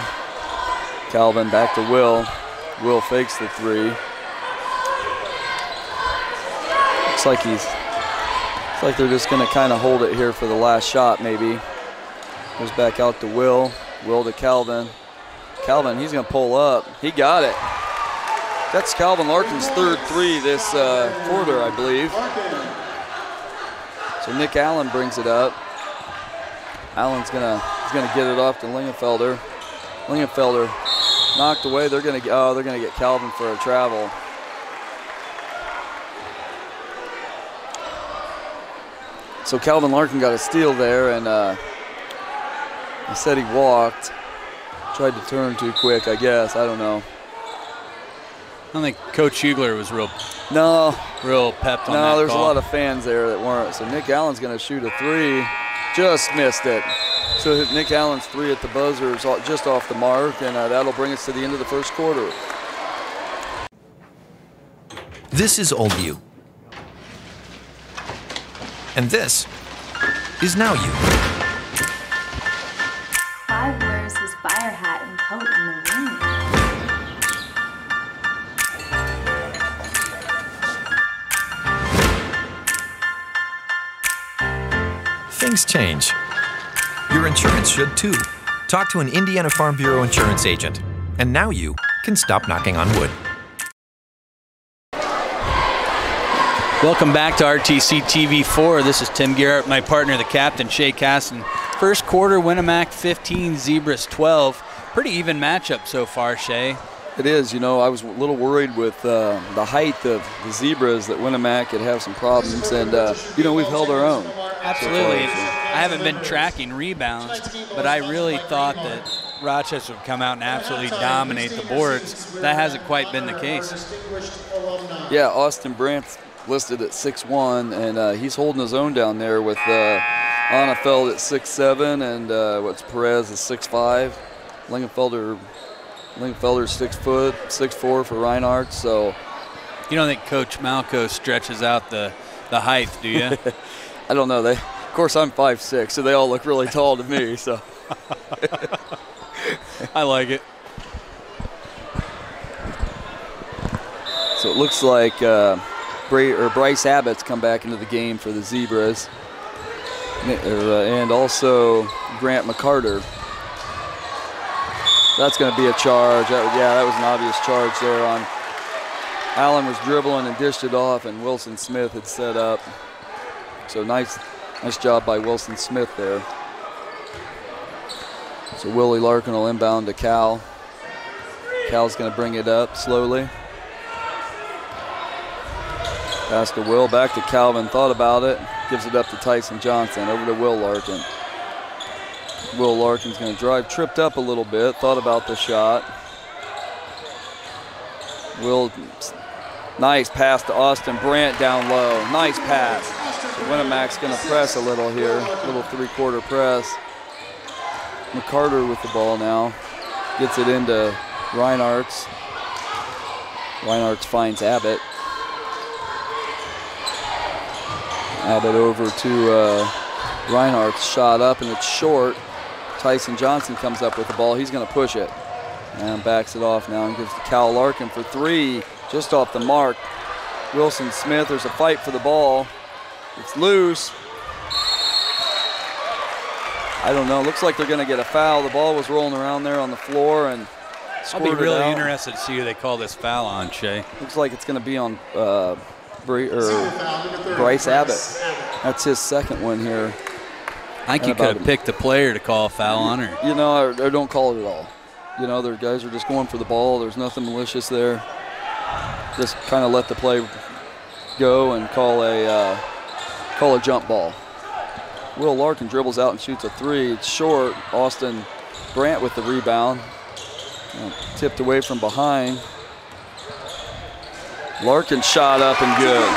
C: Calvin back to Will. Will fakes the 3. Looks like they're just going to kind of hold it here for the last shot maybe. Goes back out to Will. Will to Calvin. Calvin, he's going to pull up. He got it. That's Calvin Larkin's third three this quarter, I believe. So Nick Allen brings it up. Allen's gonna get it off to Lingenfelder. Lingenfelder knocked away. They're gonna get Calvin for a travel. So Calvin Larkin got a steal there, and he said he walked. Tried to turn too quick, I guess. I don't know.
B: I don't think Coach Hugler was real pepped on that
C: No, there's
B: call.
C: a lot of fans there that weren't. So Nick Allen's going to shoot a three. Just missed it. So Nick Allen's three at the buzzer is just off the mark, and that'll bring us to the end of the first quarter.
E: This is Old You. And this is Now You.
I: Clive wears his fire hat and coat in the wind.
E: Things change. Your insurance should too. Talk to an Indiana Farm Bureau insurance agent. And now you can stop knocking on wood.
B: Welcome back to RTC TV4. This is Tim Garrett, my partner, the captain, Shea Caston. First quarter, Winamac 15, Zebras 12. Pretty even matchup so far, Shea.
C: It is. You know, I was a little worried with the height of the Zebras that Winamac could have some problems, and, you know, we've held our own.
B: Absolutely. I haven't been tracking rebounds, but I really thought that Rochester would come out and absolutely dominate the boards. That hasn't quite been the case.
C: Yeah, Austin Brandt's listed at 6'1", and he's holding his own down there with Annefeld at 6'7", and Perez is 6'5". Lingenfelder's 6 foot, 6'4" for Reinhardt. So
B: you don't think Coach Malco stretches out the height, do you?
C: I don't know. Of course, I'm 5'6", so they all look really tall to me. So
B: I like it.
C: So it looks like Bryce Abbott's come back into the game for the Zebras, and also Grant McCarter. That's going to be a charge. That was an obvious charge there. On Allen was dribbling and dished it off, and Wilson Smith had set up. So nice job by Wilson Smith there. So Willie Larkin will inbound to Cal. Cal's going to bring it up slowly. Pass to Will, back to Calvin, thought about it, gives it up to Tyson Johnson, over to Will Larkin. Will Larkin's going to drive, tripped up a little bit, thought about the shot. Will, nice pass to Austin Brandt down low, nice pass. So Winamac's going to press a little here, little three-quarter press. McCarter with the ball now, gets it into Reinhardt's. Reinhardt finds Abbott. Abbott over to Reinhardt's, shot up, and it's short. Tyson Johnson comes up with the ball. He's going to push it and backs it off now and gives to Cal Larkin for three, just off the mark. Wilson Smith, there's a fight for the ball. It's loose. I don't know. Looks like they're going to get a foul. The ball was rolling around there on the floor and
B: I'll be really interested to see who they call this foul on, Shea.
C: Looks like it's going to be on Bryce Abbott. That's his second one here.
B: I think you could have picked the player to call a foul on her.
C: You know, or don't call it at all. You know, their guys are just going for the ball. There's nothing malicious there. Just kind of let the play go and call a jump ball. Will Larkin dribbles out and shoots a three. It's short. Austin Brandt with the rebound. Tipped away from behind. Larkin shot up and good.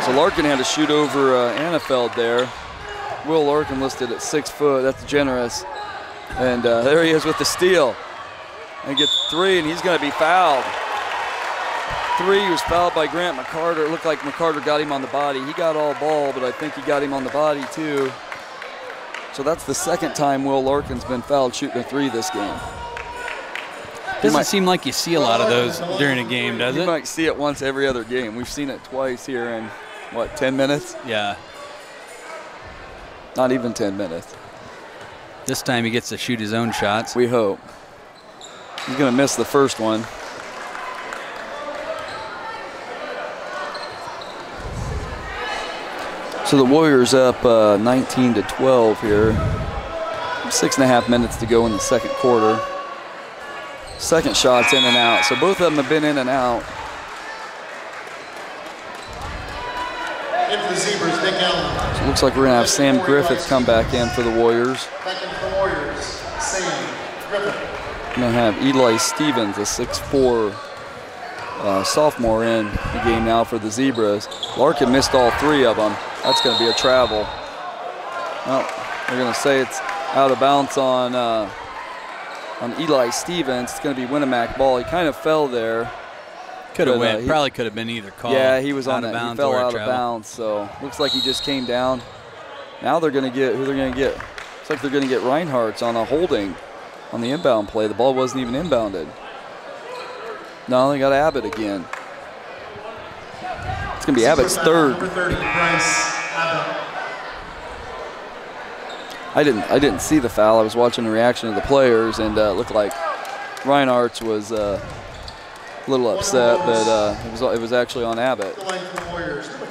C: So Larkin had to shoot over Annefeld there. Will Larkin listed at 6 foot. That's generous. And there he is with the steal. And gets three, and he's going to be fouled. Three, he was fouled by Grant McCarter. It looked like McCarter got him on the body. He got all ball, but I think he got him on the body too. So that's the second time Will Larkin's been fouled shooting a three this game.
B: Doesn't seem like you see a lot of those during a game, does it?
C: You might see it once every other game. We've seen it twice here in, 10 minutes?
B: Yeah.
C: Not even 10 minutes.
B: This time he gets to shoot his own shots.
C: We hope. He's going to miss the first one. So the Warriors up 19-12 here. 6.5 minutes to go in the second quarter. Second shot's in and out. So both of them have been in and out.
A: In for the Zebras, Nick Allen.
C: So it looks like we're going to have Sam Griffith come back in for the Warriors.
A: Back in for the Warriors, Sam Griffith.
C: We're going to have Eli Stevens, a 6'4" sophomore, in the game now for the Zebras. Larkin missed all 3 of them. That's going to be a travel. Well, they're going to say it's out of bounds on Eli Stevens. It's going to be Winamac ball. He kind of fell there.
B: Could have went. Probably could have been either call.
C: Yeah, he was on
B: that.
C: He fell out of bounds. So looks like he just came down. Now they're going to get who they're going to get. Looks like they're going to get Reinhardt's on a holding on the inbound play. The ball wasn't even inbounded. No, they got Abbott again. It's going to be Abbott's third.
A: Number 30, Bryce Abbott.
C: I didn't see the foul. I was watching the reaction of the players, and it looked like Reinhardt's was a little upset, but it was actually on Abbott.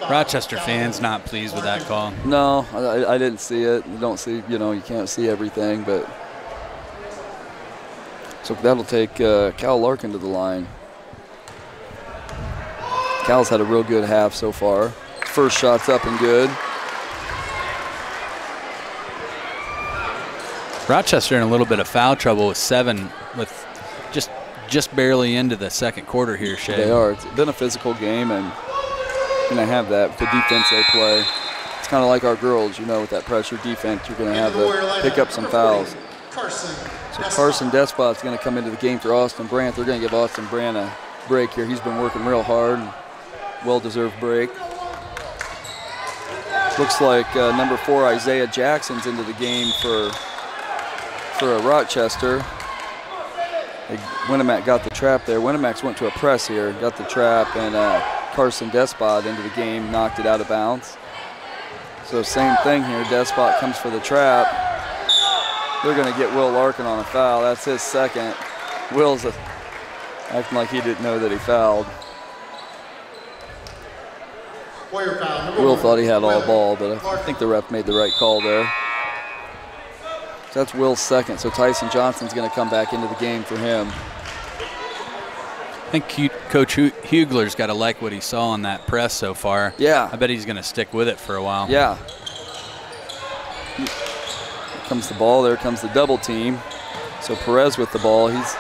B: Rochester fans not pleased with that call.
C: No, I didn't see it. You don't see, you can't see everything, but so that'll take Cal Larkin to the line. Cal's had a real good half so far. First shot's up and good.
B: Rochester in a little bit of foul trouble with 7, with just barely into the second quarter here, Shay.
C: They are. It's been a physical game, and going to have that with the defense they play. It's kind of like our girls, with that pressure defense. You're going to have to pick up some fouls. So Carson Despot's going to come into the game for Austin Brandt. They're going to give Austin Brandt a break here. He's been working real hard. Well-deserved break. Looks like number 4 Isaiah Jackson's into the game for Rochester. Winamac got the trap there. Winamac's went to a press here, got the trap, and Carson Despot into the game, knocked it out of bounds. So same thing here. Despot comes for the trap. They're going to get Will Larkin on a foul. That's his second. Will's acting like he didn't know that he fouled. Will thought he had all ball, but I think the ref made the right call there. So that's Will's second. So Tyson Johnson's going to come back into the game for him.
B: I think Coach Hugler's got to like what he saw on that press so far.
C: Yeah.
B: I bet he's going to stick with it for a while.
C: Yeah. Here comes the ball. There comes the double team. So Perez with the ball. He's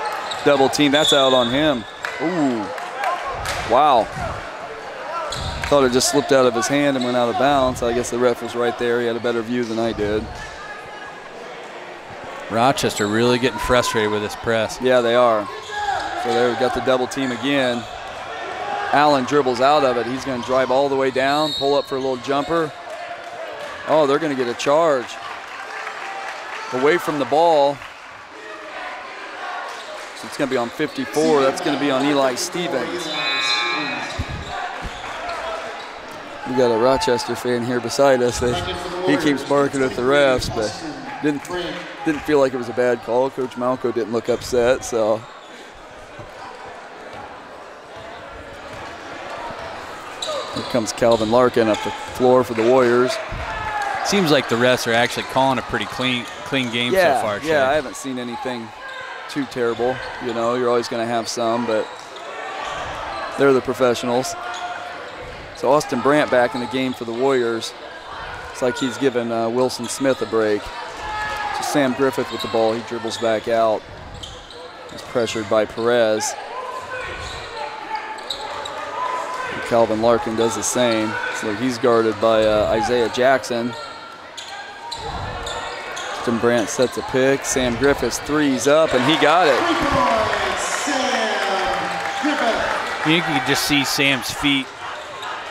C: double team. That's out on him. Ooh. Wow. Thought it just slipped out of his hand and went out of bounds. I guess the ref was right there. He had a better view than I did.
B: Rochester really getting frustrated with this press.
C: Yeah, they are. So there we got the double team again. Allen dribbles out of it. He's going to drive all the way down, pull up for a little jumper. Oh, they're going to get a charge. Away from the ball. So it's going to be on 54. That's going to be on Eli Stevens. We got a Rochester fan here beside us. He keeps barking at the refs, but didn't feel like it was a bad call. Coach Malco didn't look upset, so. Here comes Calvin Larkin up the floor for the Warriors.
B: Seems like the refs are actually calling a pretty clean game so far.
C: Yeah, I haven't seen anything too terrible. You're always going to have some, but they're the professionals. So Austin Brandt back in the game for the Warriors. It's like he's given Wilson Smith a break. So Sam Griffith with the ball. He dribbles back out. He's pressured by Perez. And Calvin Larkin does the same. So he's guarded by Isaiah Jackson. Austin Brandt sets a pick. Sam Griffith's three's up, and he got it.
B: You could just see Sam's feet,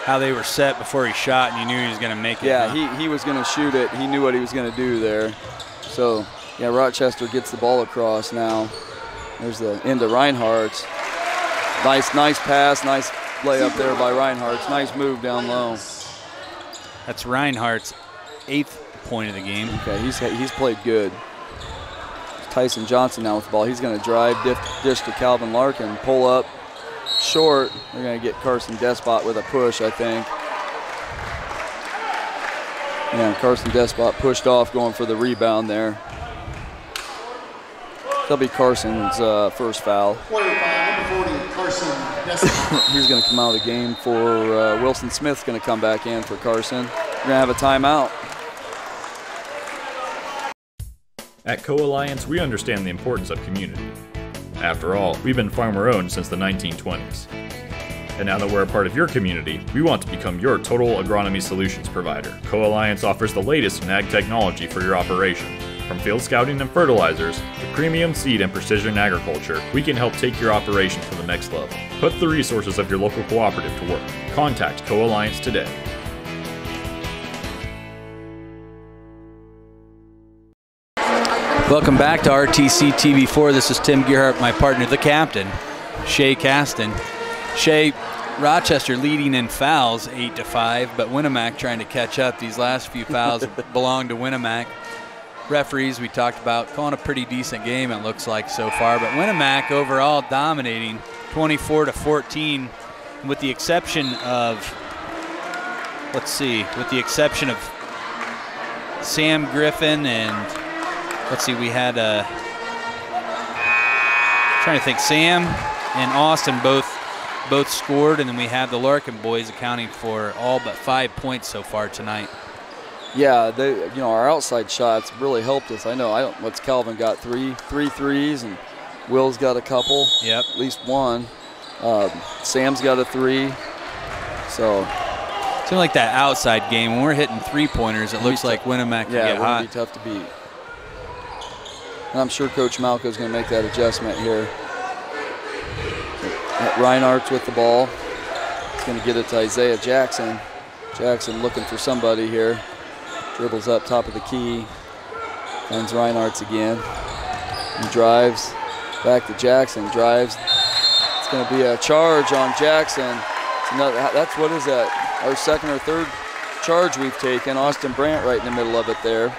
B: how they were set before he shot, and you knew he was going to make it.
C: Yeah, he was going to shoot it. He knew what he was going to do there. So, yeah, Rochester gets the ball across now. There's the end of Reinhardt's. Nice pass, nice layup there by Reinhardt's. Nice move down low.
B: That's Reinhardt's 8th point of the game.
C: Okay, he's played good. Tyson Johnson now with the ball. He's going to drive, dish to Calvin Larkin, pull up short. They're going to get Carson Despot with a push, I think. Yeah, Carson Despot pushed off, going for the rebound there. That'll be Carson's first foul.
A: Number 40, Carson Despot.
C: He's going to come out of the game for Wilson Smith's going to come back in for Carson. We're going to have a timeout.
F: At Co-Alliance, we understand the importance of community. After all, we've been farmer-owned since the 1920s. And now that we're a part of your community, we want to become your total agronomy solutions provider. Co-Alliance offers the latest in ag technology for your operation. From field scouting and fertilizers to premium seed and precision agriculture, we can help take your operation to the next level. Put the resources of your local cooperative to work. Contact Co-Alliance today.
B: Welcome back to RTC TV4. This is Tim Gearhart, my partner, the captain, Shay Caston. Shay, Rochester leading in fouls 8-5, but Winamac trying to catch up. These last few fouls belong to Winamac. Referees, we talked about, calling a pretty decent game, it looks like, so far. But Winamac overall dominating 24-14, with the exception of, Sam Griffin and, we had trying to think, Sam and Austin both scored, and then we have the Larkin boys accounting for all but 5 points so far tonight.
C: Yeah, our outside shots really helped us. What's Calvin got? Three threes, and Will's got a couple.
B: Yep.
C: At least one. Sam's got a 3. So
B: it seems like that outside game, when we're hitting 3-pointers, it looks like Winamac can get hot.
C: Yeah, it'll be tough to beat. And I'm sure Coach Malco's going to make that adjustment here. Reinhardt's with the ball. He's going to get it to Isaiah Jackson. Jackson looking for somebody here. Dribbles up top of the key. Finds Reinhardt's again. He drives. Back to Jackson. Drives. It's going to be a charge on Jackson. That's what is that? Our second or third charge we've taken. Austin Brandt right in the middle of it there.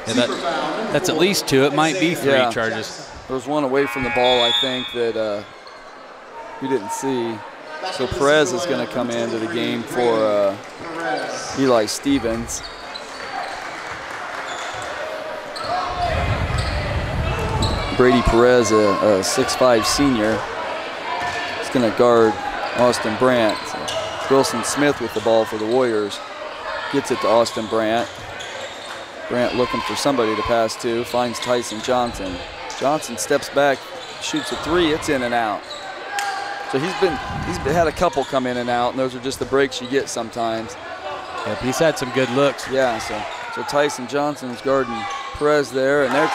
B: Yeah, that's at least 2. It might be 3 charges.
C: There was one away from the ball, I think, that we didn't see. So Perez is going to come into the game for Eli Stevens. Brady Perez, a 6'5" senior, is going to guard Austin Brandt. So Wilson Smith with the ball for the Warriors. Gets it to Austin Brandt. Brandt looking for somebody to pass to, finds Tyson Johnson. Johnson steps back, shoots a 3, it's in and out. So he's had a couple come in and out, and those are just the breaks you get sometimes.
B: Yep, he's had some good looks.
C: Yeah, so Tyson Johnson's guarding Perez there, and that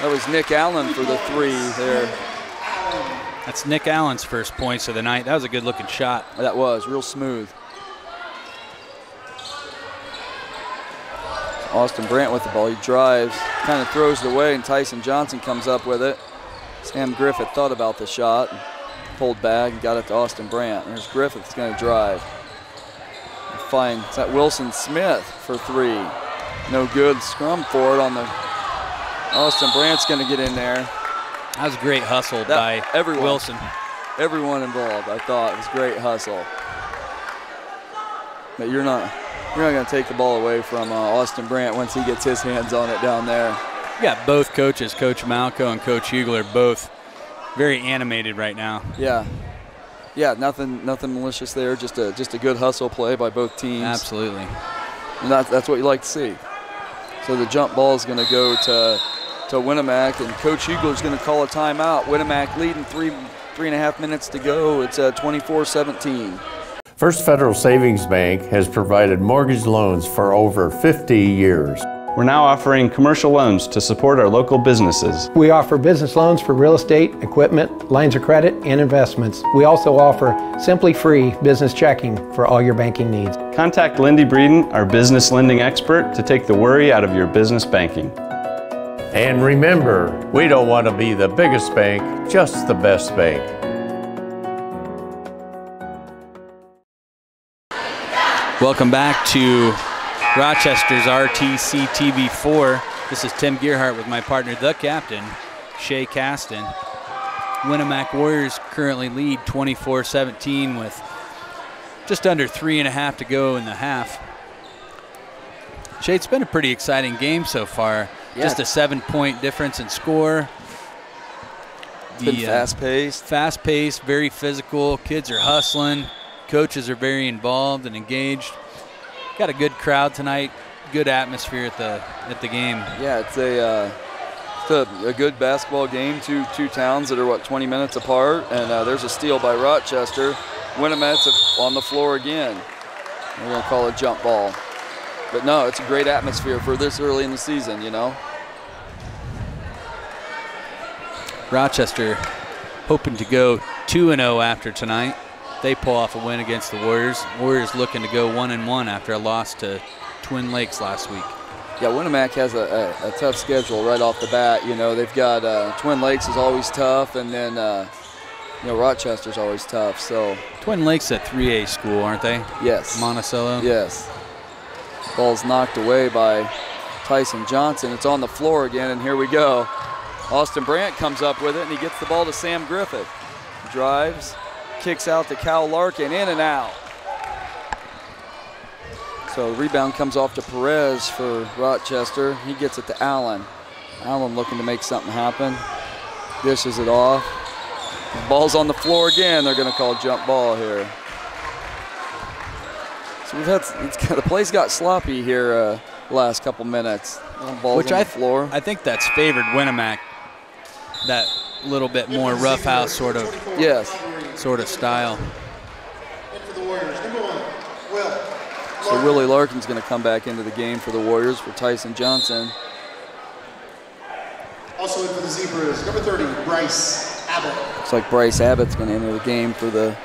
C: was Nick Allen for the 3 there.
B: That's Nick Allen's first points of the night. That was a good looking shot.
C: That was real smooth. Austin Brandt with the ball. He drives, kind of throws it away, and Tyson Johnson comes up with it. Sam Griffith thought about the shot, and pulled back and got it to Austin Brandt. There's Griffith that's going to drive. Finds that Wilson Smith for 3. No good. Scrum for it on the. Austin Brandt's going to get in there.
B: That was a great hustle by Wilson.
C: Everyone involved, I thought. It was great hustle. But you're not going to take the ball away from Austin Brandt once he gets his hands on it down there.
B: You got both coaches, Coach Malco and Coach Hugler, both very animated right now.
C: Yeah, nothing malicious there. Just a good hustle play by both teams.
B: Absolutely.
C: And that's what you like to see. So the jump ball is going to go to Winamac, and Coach Hugler's going to call a timeout. Winamac leading 3.5 minutes to go. It's 24-17.
J: First Federal Savings Bank has provided mortgage loans for over 50 years.
K: We're now offering commercial loans to support our local businesses.
L: We offer business loans for real estate, equipment, lines of credit, and investments. We also offer Simply Free business checking for all your banking needs.
K: Contact Lindy Breeden, our business lending expert, to take the worry out of your business banking.
J: And remember, we don't want to be the biggest bank, just the best bank.
B: Welcome back to Rochester's RTC TV4. This is Tim Gearhart with my partner, the captain, Shay Caston. Winamac Warriors currently lead 24-17 with just under 3.5 to go in the half. Shay, it's been a pretty exciting game so far. Yeah. Just a 7-point difference in score.
C: It's been fast-paced.
B: Fast-paced, very physical. Kids are hustling. Coaches are very involved and engaged. Got a good crowd tonight. Good atmosphere at the game.
C: Yeah, it's a good basketball game. Two towns that are 20 minutes apart, and there's a steal by Rochester. Winamac's on the floor again. We're gonna call it jump ball, but no, it's a great atmosphere for this early in the season. You know,
B: Rochester hoping to go 2-0 after tonight. They pull off a win against the Warriors. Warriors looking to go 1-1 after a loss to Twin Lakes last week.
C: Yeah, Winamac has a tough schedule right off the bat. You know, they've got Twin Lakes is always tough, and then you know, Rochester's always tough. So
B: Twin Lakes a 3A school, aren't they?
C: Yes.
B: Monticello.
C: Yes. Ball's knocked away by Tyson Johnson. It's on the floor again, and here we go. Austin Brandt comes up with it, and he gets the ball to Sam Griffith. Drives, kicks out to Cal Larkin, in and out. So the rebound comes off to Perez for Rochester. He gets it to Allen. Allen looking to make something happen. Dishes it off. The ball's on the floor again. They're going to call jump ball here. So we've had the play's got sloppy here the last couple minutes. Ball's on the floor.
B: I think that's favored Winamac. That little bit more roughhouse sort of style.
C: So Willie Larkin's going to come back into the game for the Warriors for Tyson Johnson.
A: Also in for the Zebras, number 30, Bryce Abbott.
C: Looks like Bryce Abbott's going to enter the game for the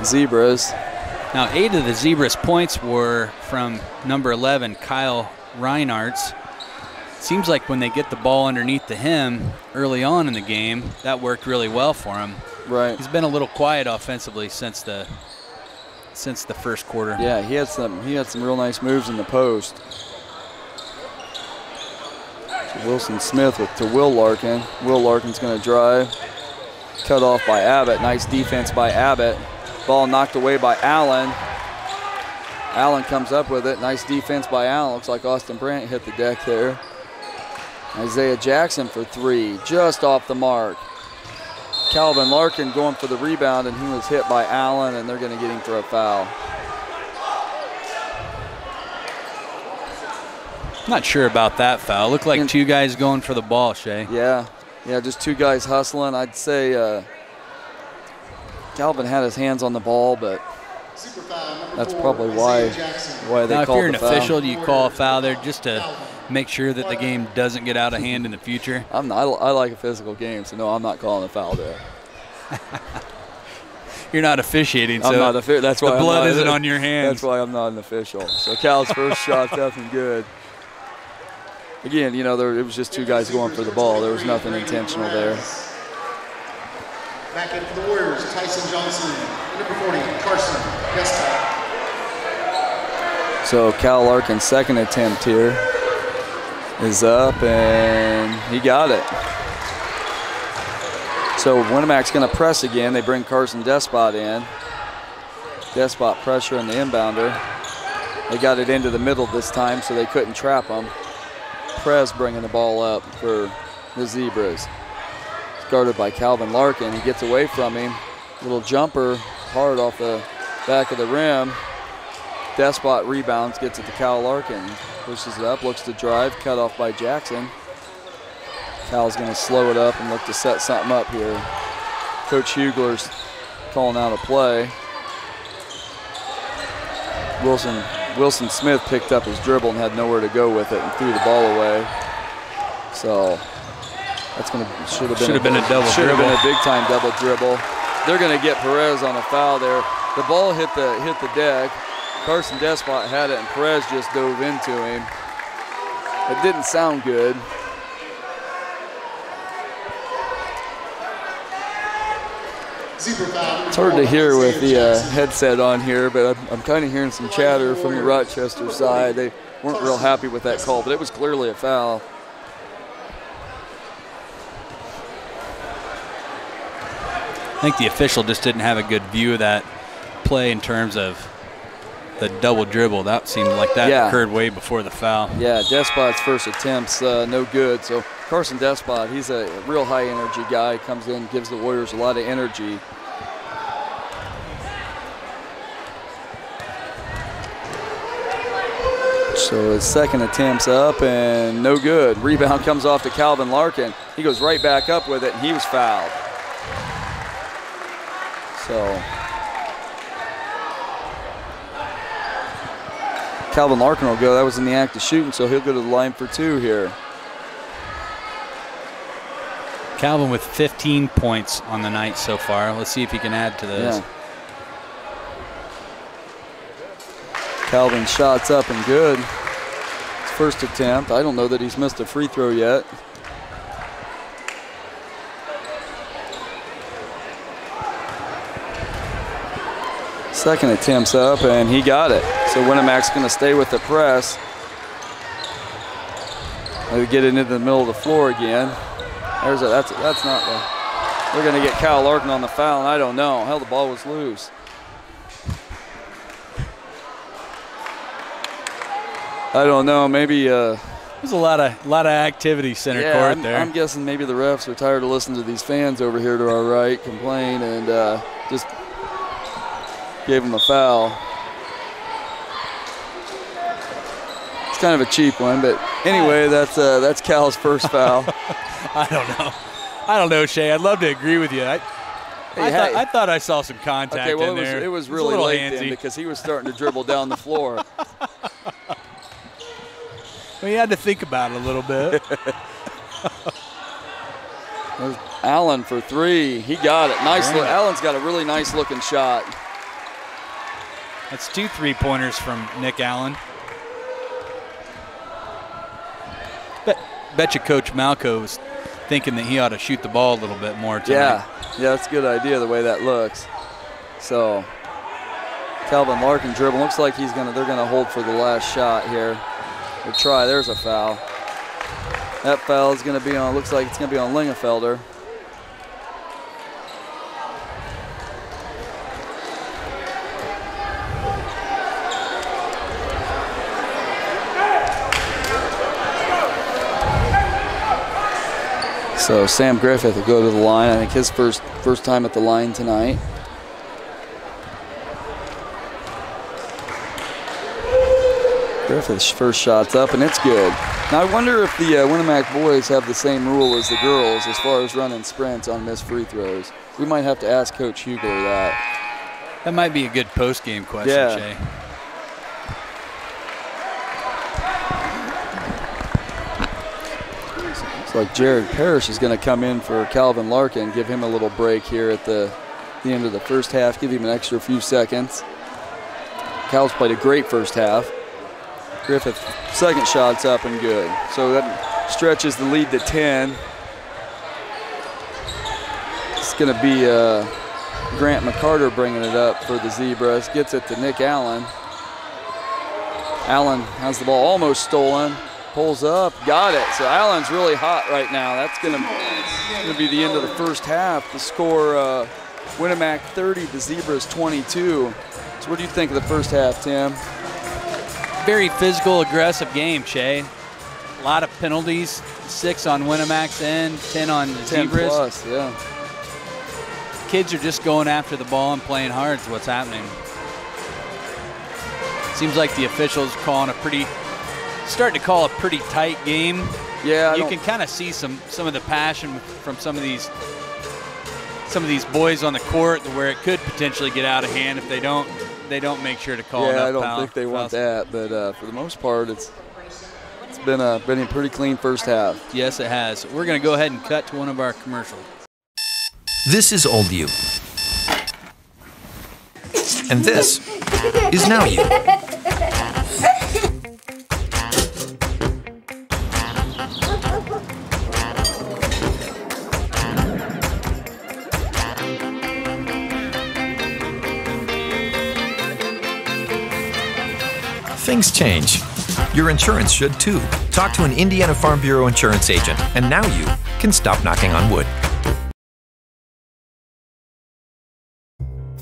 C: Zebras.
B: Now 8 of the Zebras' points were from number 11, Kyle Reinartz. Seems like when they get the ball underneath to him early on in the game, that worked really well for him.
C: Right.
B: He's been a little quiet offensively since the first quarter.
C: Yeah, he had some real nice moves in the post. So Wilson Smith to Will Larkin. Will Larkin's going to drive. Cut off by Abbott. Nice defense by Abbott. Ball knocked away by Allen. Allen comes up with it. Nice defense by Allen. Looks like Austin Brandt hit the deck there. Isaiah Jackson for 3, just off the mark. Calvin Larkin going for the rebound, and he was hit by Allen, and they're going to get him for a foul.
B: Not sure about that foul. Looked like 2 guys going for the ball, Shay.
C: Yeah, just 2 guys hustling. I'd say Calvin had his hands on the ball, but that's probably why they called the foul.
B: Now, if you're an official, do you call a foul there just to make sure that the game doesn't get out of hand in the future?
C: I like a physical game, so no, I'm not calling a foul there.
B: You're not officiating, so
C: I'm not that's why
B: the blood isn't on your hands.
C: That's why I'm not an official. So Cal's first shot's nothing good. Again, you know, it was just 2 guys going for the ball. There was nothing intentional there.
A: Back in for the Warriors, Tyson Johnson, number 40, Carson Gesta.
C: So Cal Larkin's second attempt here is up, and he got it. So Winamac's going to press again. They bring Carson Despot in. Despot pressure on the inbounder. They got it into the middle this time, so they couldn't trap him. Prez bringing the ball up for the Zebras. It's guarded by Calvin Larkin. He gets away from him. Little jumper hard off the back of the rim. Despot rebounds, gets it to Cal Larkin. Pushes it up, looks to drive, cut off by Jackson. Cal's going to slow it up and look to set something up here. Coach Hugler's calling out a play. Wilson Smith picked up his dribble and had nowhere to go with it and threw the ball away. So that's should have been a double dribble. Should have been a big time double dribble. They're going to get Perez on a foul there. The ball hit the deck. Carson Despot had it, and Perez just dove into him. It didn't sound good.
A: Zebra foul.
C: It's hard to hear with the headset on here, but I'm kind of hearing some chatter from the Rochester side. They weren't real happy with that call, but it was clearly a foul.
B: I think the official just didn't have a good view of that play in terms of the double dribble. That seemed like that occurred way before the foul.
C: Yeah, Despot's first attempt's no good. So Carson Despot, he's a real high energy guy, comes in, gives the Warriors a lot of energy. So his second attempt's up and no good. Rebound comes off to Calvin Larkin. He goes right back up with it and he was fouled. So Calvin Larkin will go. That was in the act of shooting, so he'll go to the line for 2 here.
B: Calvin with 15 points on the night so far. Let's see if he can add to those.
C: Yeah. Calvin's shot's up and good. His first attempt. I don't know that he's missed a free throw yet. Second attempt's up, and he got it. So Winamac's going to stay with the press. They get it into the middle of the floor again. That's not the. They're going to get Cal Larkin on the foul, and I don't know. Hell, the ball was loose. I don't know. Maybe.
B: There's a lot of activity center court there.
C: I'm guessing maybe the refs are tired of listening to these fans over here to our right complain and just gave him a foul. It's kind of a cheap one, but anyway, that's Cal's first foul.
B: I don't know, Shay. I'd love to agree with you. I thought I saw some contact in there.
C: It was really late then because he was starting to dribble down the floor.
B: Well, you had to think about it a little bit.
C: There's Allen for 3. He got it. Nice look. Allen's got a really nice looking shot.
B: That's 2 3-pointers from Nick Allen. Bet you Coach Malco was thinking that he ought to shoot the ball a little bit more tonight.
C: Yeah, that's a good idea the way that looks. So Calvin Larkin dribble. Looks like they're gonna hold for the last shot here. Or try. There's a foul. That foul is gonna be on. Looks like it's gonna be on Lingefelder. So Sam Griffith will go to the line. I think his first time at the line tonight. Griffith's first shot's up, and it's good. Now, I wonder if the Winamac boys have the same rule as the girls as far as running sprints on missed free throws. We might have to ask Coach Hugler that.
B: That might be a good post-game question, Shay.
C: Looks like Jared Parrish is going to come in for Calvin Larkin, give him a little break here at the end of the first half, give him an extra few seconds. Cal's played a great first half. Griffith, second shot's up and good. So that stretches the lead to 10. It's going to be Grant McCarter bringing it up for the Zebras. Gets it to Nick Allen. Allen has the ball almost stolen. Pulls up, got it. So Allen's really hot right now. That's going to be the end of the first half. The score, Winamac 30, the Zebras 22. So what do you think of the first half, Tim?
B: Very physical, aggressive game, Shay. A lot of penalties, 6 on Winamac's end, 10 on the
C: 10
B: Zebras.
C: Plus, yeah.
B: Kids are just going after the ball and playing hard is what's happening. Seems like the officials starting to call a pretty tight game.
C: Yeah,
B: you can kind of see some of the passion from some of these boys on the court where it could potentially get out of hand if they don't make sure to call enough
C: I don't think they want that, but for the most part, it's been a pretty clean first half.
B: Yes, it has. We're going to go ahead and cut to one of our commercials.
E: This is old you. And this is now you. Things change. Your insurance should too. Talk to an Indiana Farm Bureau insurance agent, and now you can stop knocking on wood.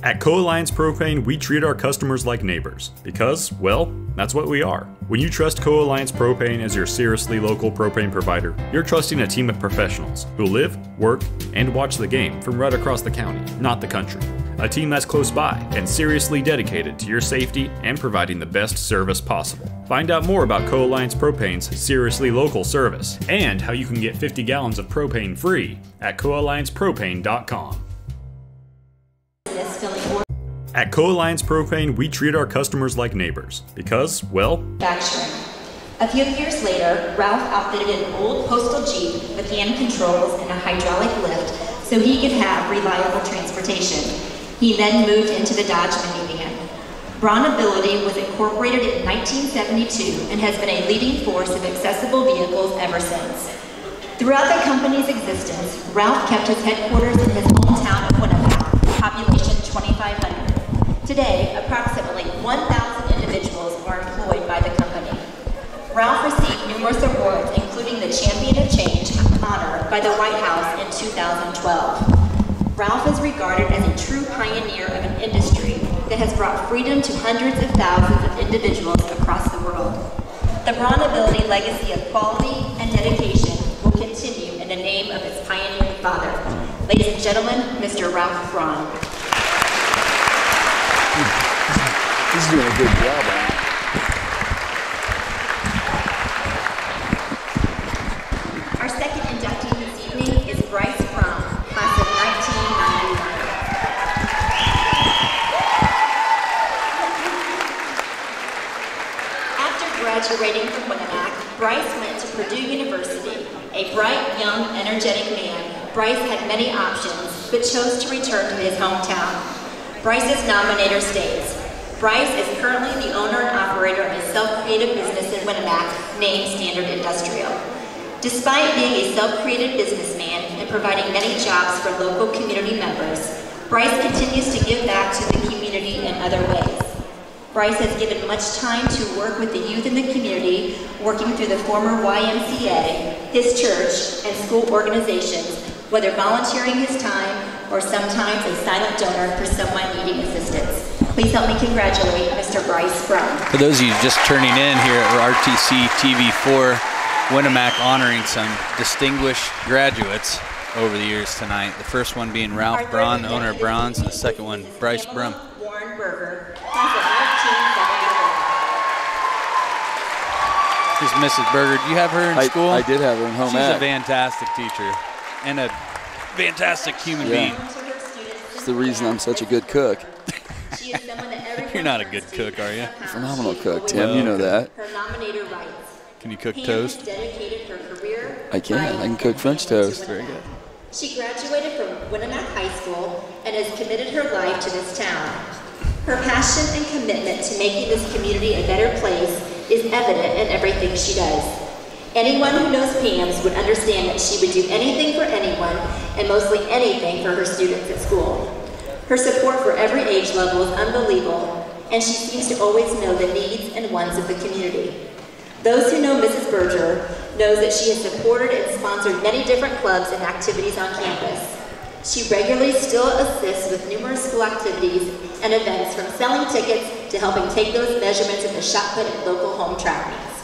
F: At Co-Alliance Propane, we treat our customers like neighbors because, well, that's what we are. When you trust Co-Alliance Propane as your seriously local propane provider, you're trusting a team of professionals who live, work, and watch the game from right across the county, not the country. A team that's close by and seriously dedicated to your safety and providing the best service possible. Find out more about Co-Alliance Propane's seriously local service and how you can get 50 gallons of propane free at coalliancepropane.com. At Co-Alliance Propane, we treat our customers like neighbors because, well,
M: manufacturing. A few years later, Ralph outfitted an old postal Jeep with hand controls and a hydraulic lift so he could have reliable transportation. He then moved into the Dodge minivan. Brawnability was incorporated in 1972 and has been a leading force of accessible vehicles ever since. Throughout the company's existence, Ralph kept his headquarters in his hometown of Winamac, population 2,500. Today, approximately 1,000 individuals are employed by the company. Ralph received numerous awards, including the Champion of Change honor by the White House in 2012. Ralph is regarded as a true pioneer of an industry that has brought freedom to hundreds of thousands of individuals across the world. The Brawnability legacy of quality and dedication will continue in the name of its pioneering father. Ladies and gentlemen, Mr. Ralph Braun.
C: He's doing a good job on it.
M: Our second inductee this evening is Bryce Braun, class of 1991. After graduating from Winamac, Bryce went to Purdue University. A bright, young, energetic man, Bryce had many options, but chose to return to his hometown. Bryce's nominator states, Bryce is currently the owner and operator of a self-created business in Winamac named Standard Industrial. Despite being a self-created businessman and providing many jobs for local community members, Bryce continues to give back to the community in other ways. Bryce has given much time to work with the youth in the community, working through the former YMCA, his church, and school organizations, whether volunteering his time or sometimes a silent donor for someone needing assistance. Please help me congratulate Mr. Bryce Braun.
B: For those of you just turning in here at RTC TV4, Winamac honoring some distinguished graduates over the years tonight. The first one being Ralph Braun, owner of Braun's, and the second one, Bryce Braun.
M: Warren Berger, class of 1974.
B: Here's Mrs. Berger. Do you have her in school?
C: I did have her in home ec.
B: She's a fantastic teacher and a fantastic human being.
C: It's the reason I'm such a good cook.
B: You're not a good cook, are you?
C: Phenomenal cook, Tim. You know that.
M: Her nominator writes,
B: can you cook toast?
M: Dedicated her career.
C: I can cook French toast.
B: Very good.
M: She graduated from Winamac High School and has committed her life to this town. Her passion and commitment to making this community a better place is evident in everything she does. Anyone who knows Pam's would understand that she would do anything for anyone and mostly anything for her students at school. Her support for every age level is unbelievable, and she seems to always know the needs and wants of the community. Those who know Mrs. Berger knows that she has supported and sponsored many different clubs and activities on campus. She regularly still assists with numerous school activities and events, from selling tickets to helping take those measurements at the shot put at local home track meets.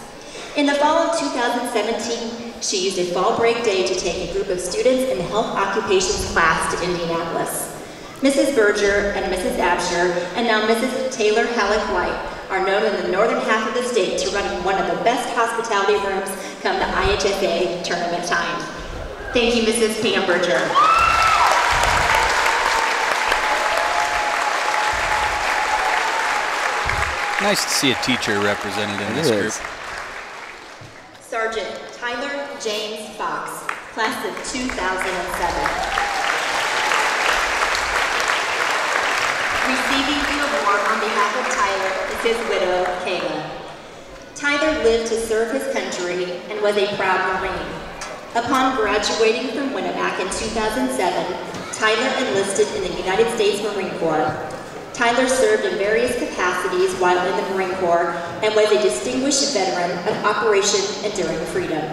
M: In the fall of 2017, she used a fall break day to take a group of students in the health occupations class to Indianapolis. Mrs. Berger and Mrs. Absher, and now Mrs. Taylor Halleck White, are known in the northern half of the state to running one of the best hospitality rooms come the IHSA tournament time. Thank you, Mrs. Pam Berger.
B: Nice to see a teacher represented in this group.
M: Sergeant Tyler James Fox, class of 2007. Receiving the award on behalf of Tyler is his widow, Kayla. Tyler lived to serve his country and was a proud Marine. Upon graduating from Winamac in 2007, Tyler enlisted in the United States Marine Corps. Tyler served in various capacities while in the Marine Corps and was a distinguished veteran of Operation Enduring Freedom.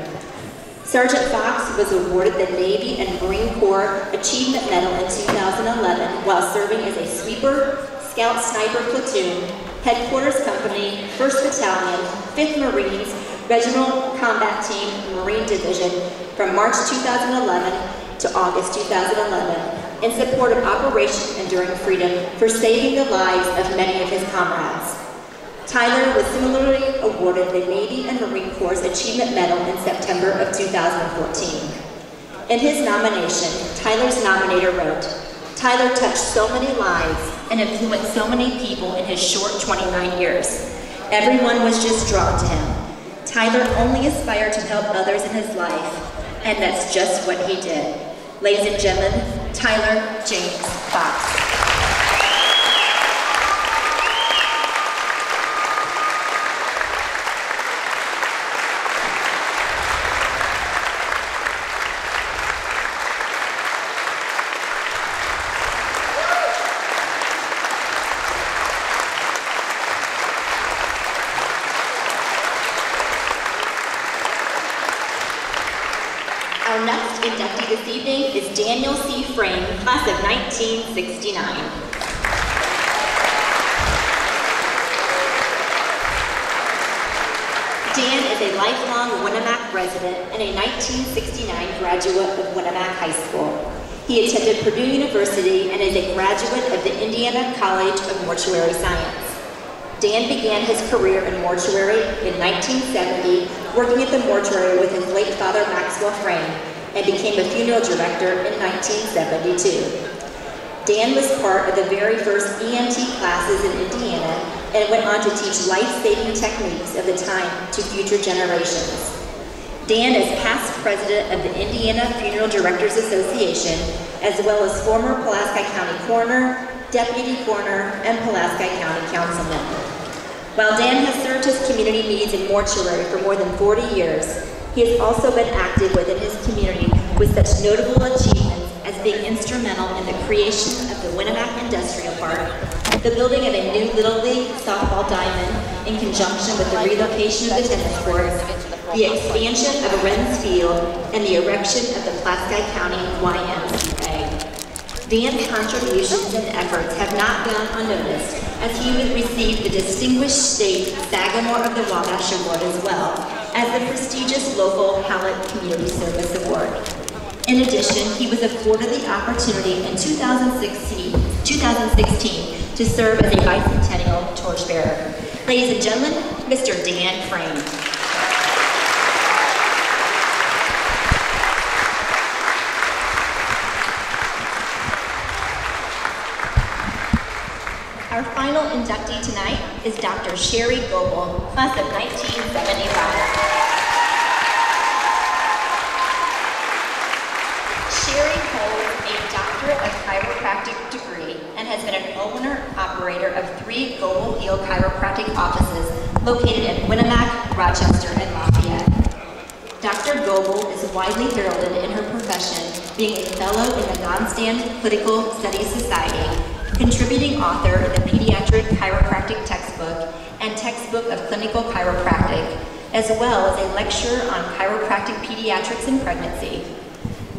M: Sergeant Fox was awarded the Navy and Marine Corps Achievement Medal in 2011 while serving as a sweeper, scout sniper platoon, headquarters company, 1st Battalion, 5th Marines, Regimental Combat Team, Marine Division from March 2011 to August 2011 in support of Operation Enduring Freedom for saving the lives of many of his comrades. Tyler was similarly awarded the Navy and Marine Corps Achievement Medal in September of 2014. In his nomination, Tyler's nominator wrote, "Tyler touched so many lives and influenced so many people in his short 29 years. Everyone was just drawn to him. Tyler only aspired to help others in his life, and that's just what he did." Ladies and gentlemen, Tyler James Fox. Our next inductee this evening is Daniel C. Frame, class of 1969. Dan is a lifelong Winamac resident and a 1969 graduate of Winamac High School. He attended Purdue University and is a graduate of the Indiana College of Mortuary Science. Dan began his career in mortuary in 1970, working at the mortuary with his late father Maxwell Frame, and became a funeral director in 1972. Dan was part of the very first EMT classes in Indiana and went on to teach life-saving techniques of the time to future generations. Dan is past president of the Indiana Funeral Directors Association, as well as former Pulaski County Coroner, Deputy Coroner, and Pulaski County Councilman. While Dan has served his community needs in mortuary for more than 40 years, he has also been active within his community with such notable achievements as being instrumental in the creation of the Winamac Industrial Park, the building of a new Little League softball diamond in conjunction with the relocation of the tennis courts, the expansion of Ren's Field, and the erection of the Pulaski County YMCA. Dan's contributions and efforts have not gone unnoticed, as he would receive the Distinguished State Sagamore of the Wabash Award as well as the prestigious local Hallett Community Service Award. In addition, he was afforded the opportunity in 2016 to serve as a bicentennial torchbearer. Ladies and gentlemen, Mr. Dan Frame. Our final inductee tonight is Dr. Sherry Goebel, class of 1975. Sherry holds a Doctorate of Chiropractic degree and has been an owner-operator of 3 Goebel Heal Chiropractic offices located in Winamac, Rochester, and Lafayette. Dr. Goebel is widely heralded in her profession, being a fellow in the Non-Stand Clinical Studies Society, contributing author in the Pediatric Chiropractic Textbook and Textbook of Clinical Chiropractic, as well as a lecturer on chiropractic pediatrics and pregnancy.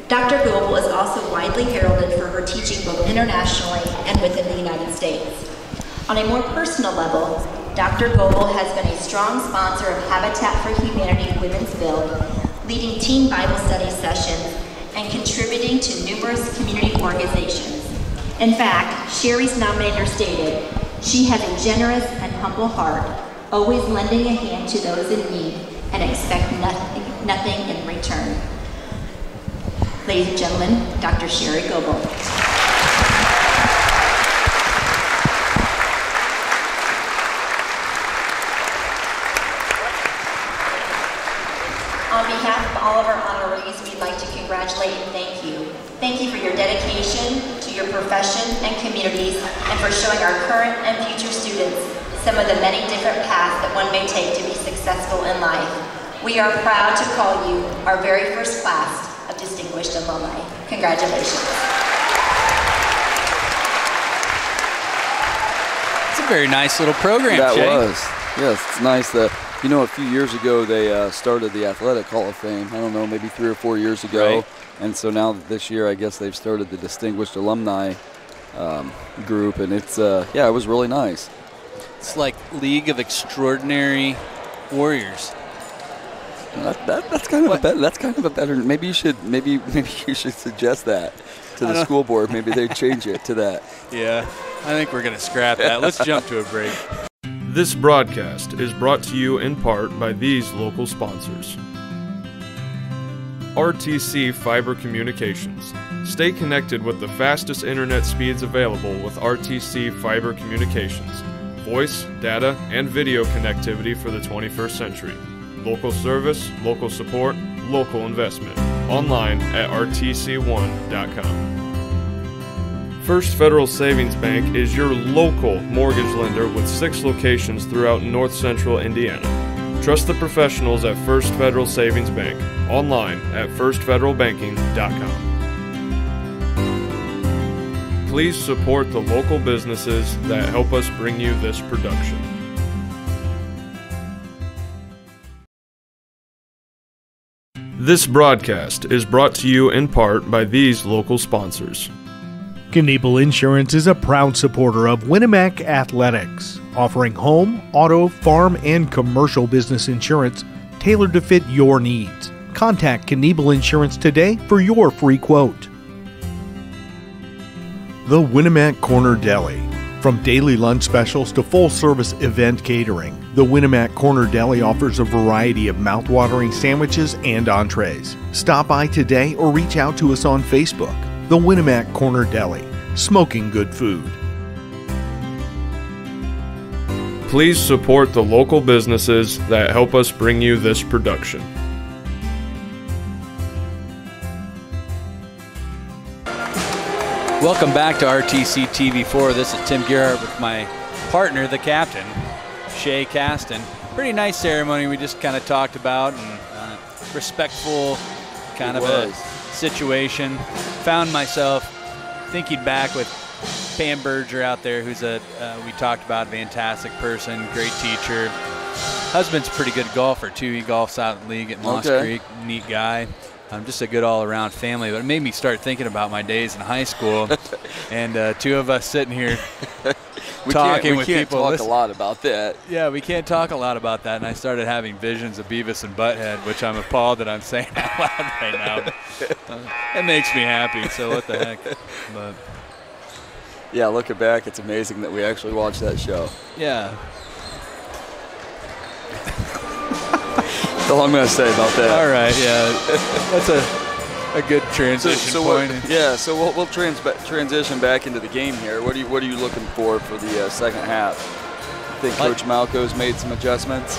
M: Dr. Goebel is also widely heralded for her teaching both internationally and within the United States. On a more personal level, Dr. Goebel has been a strong sponsor of Habitat for Humanity Women's Build, leading teen Bible study sessions, and contributing to numerous community organizations. In fact, Sherry's nominator stated, "She has a generous and humble heart, always lending a hand to those in need and expect nothing in return." Ladies and gentlemen, Dr. Sherry Goebel. On behalf of all of our honorees, we'd like to congratulate and thank you. Thank you for your dedication to your profession and communities, and for showing our current and future students some of the many different paths that one may take to be successful in life. We are proud to call you our very first class of distinguished alumni. Congratulations.
B: Very nice little program,
C: That
B: Jay.
C: was. Yes, it's nice that, you know, a few years ago they started the Athletic Hall of Fame. I don't know, maybe 3 or 4 years ago.
B: Right.
C: And so now this year, I guess they've started the Distinguished Alumni group, and it's, yeah, it was really nice.
B: It's like League of Extraordinary Warriors.
C: That's kind of a better. Maybe you should suggest that to the school board. Maybe they change it to that.
B: Yeah, I think we're gonna scrap that. Let's jump to a break.
H: This broadcast is brought to you in part by these local sponsors. RTC Fiber Communications. Stay connected with the fastest internet speeds available with RTC Fiber Communications. Voice, data, and video connectivity for the 21st century. Local service, local support, local investment. Online at rtc1.com. First Federal Savings Bank is your local mortgage lender with 6 locations throughout north central Indiana. Trust the professionals at First Federal Savings Bank. Online at firstfederalbanking.com. Please support the local businesses that help us bring you this production. This broadcast is brought to you in part by these local sponsors.
G: Knievel Insurance is a proud supporter of Winamac Athletics, offering home, auto, farm, and commercial business insurance tailored to fit your needs. Contact Knievel Insurance today for your free quote. The Winamac Corner Deli. From daily lunch specials to full-service event catering, the Winamac Corner Deli offers a variety of mouth-watering sandwiches and entrees. Stop by today or reach out to us on Facebook. The Winamac Corner Deli, smoking good food.
H: Please support the local businesses that help us bring you this production.
B: Welcome back to RTC TV4. This is Tim Gerhardt with my partner, the captain, Shay Caston. Pretty nice ceremony we just kind of talked about, and respectful kind of a situation. Found myself thinking back with Pam Berger out there, who's we talked about, a fantastic person, great teacher. Husband's a pretty good golfer too. He golfs out in the league at Moss Creek. Neat guy. Just a good all-around family. But it made me start thinking about my days in high school, and 2 of us sitting here talking with people.
C: We can't talk a lot about that.
B: Yeah, we can't talk a lot about that. And I started having visions of Beavis and Butthead, which I'm appalled that I'm saying out loud right now. It makes me happy. So what the heck? But
C: yeah, looking back, it's amazing that we actually watched that show.
B: Yeah.
C: That's all I'm going to say about that.
B: All right, yeah. That's a good transition point.
C: Yeah, so we'll transition back into the game here. What are you looking for the second half? I think Coach Malco's made some adjustments.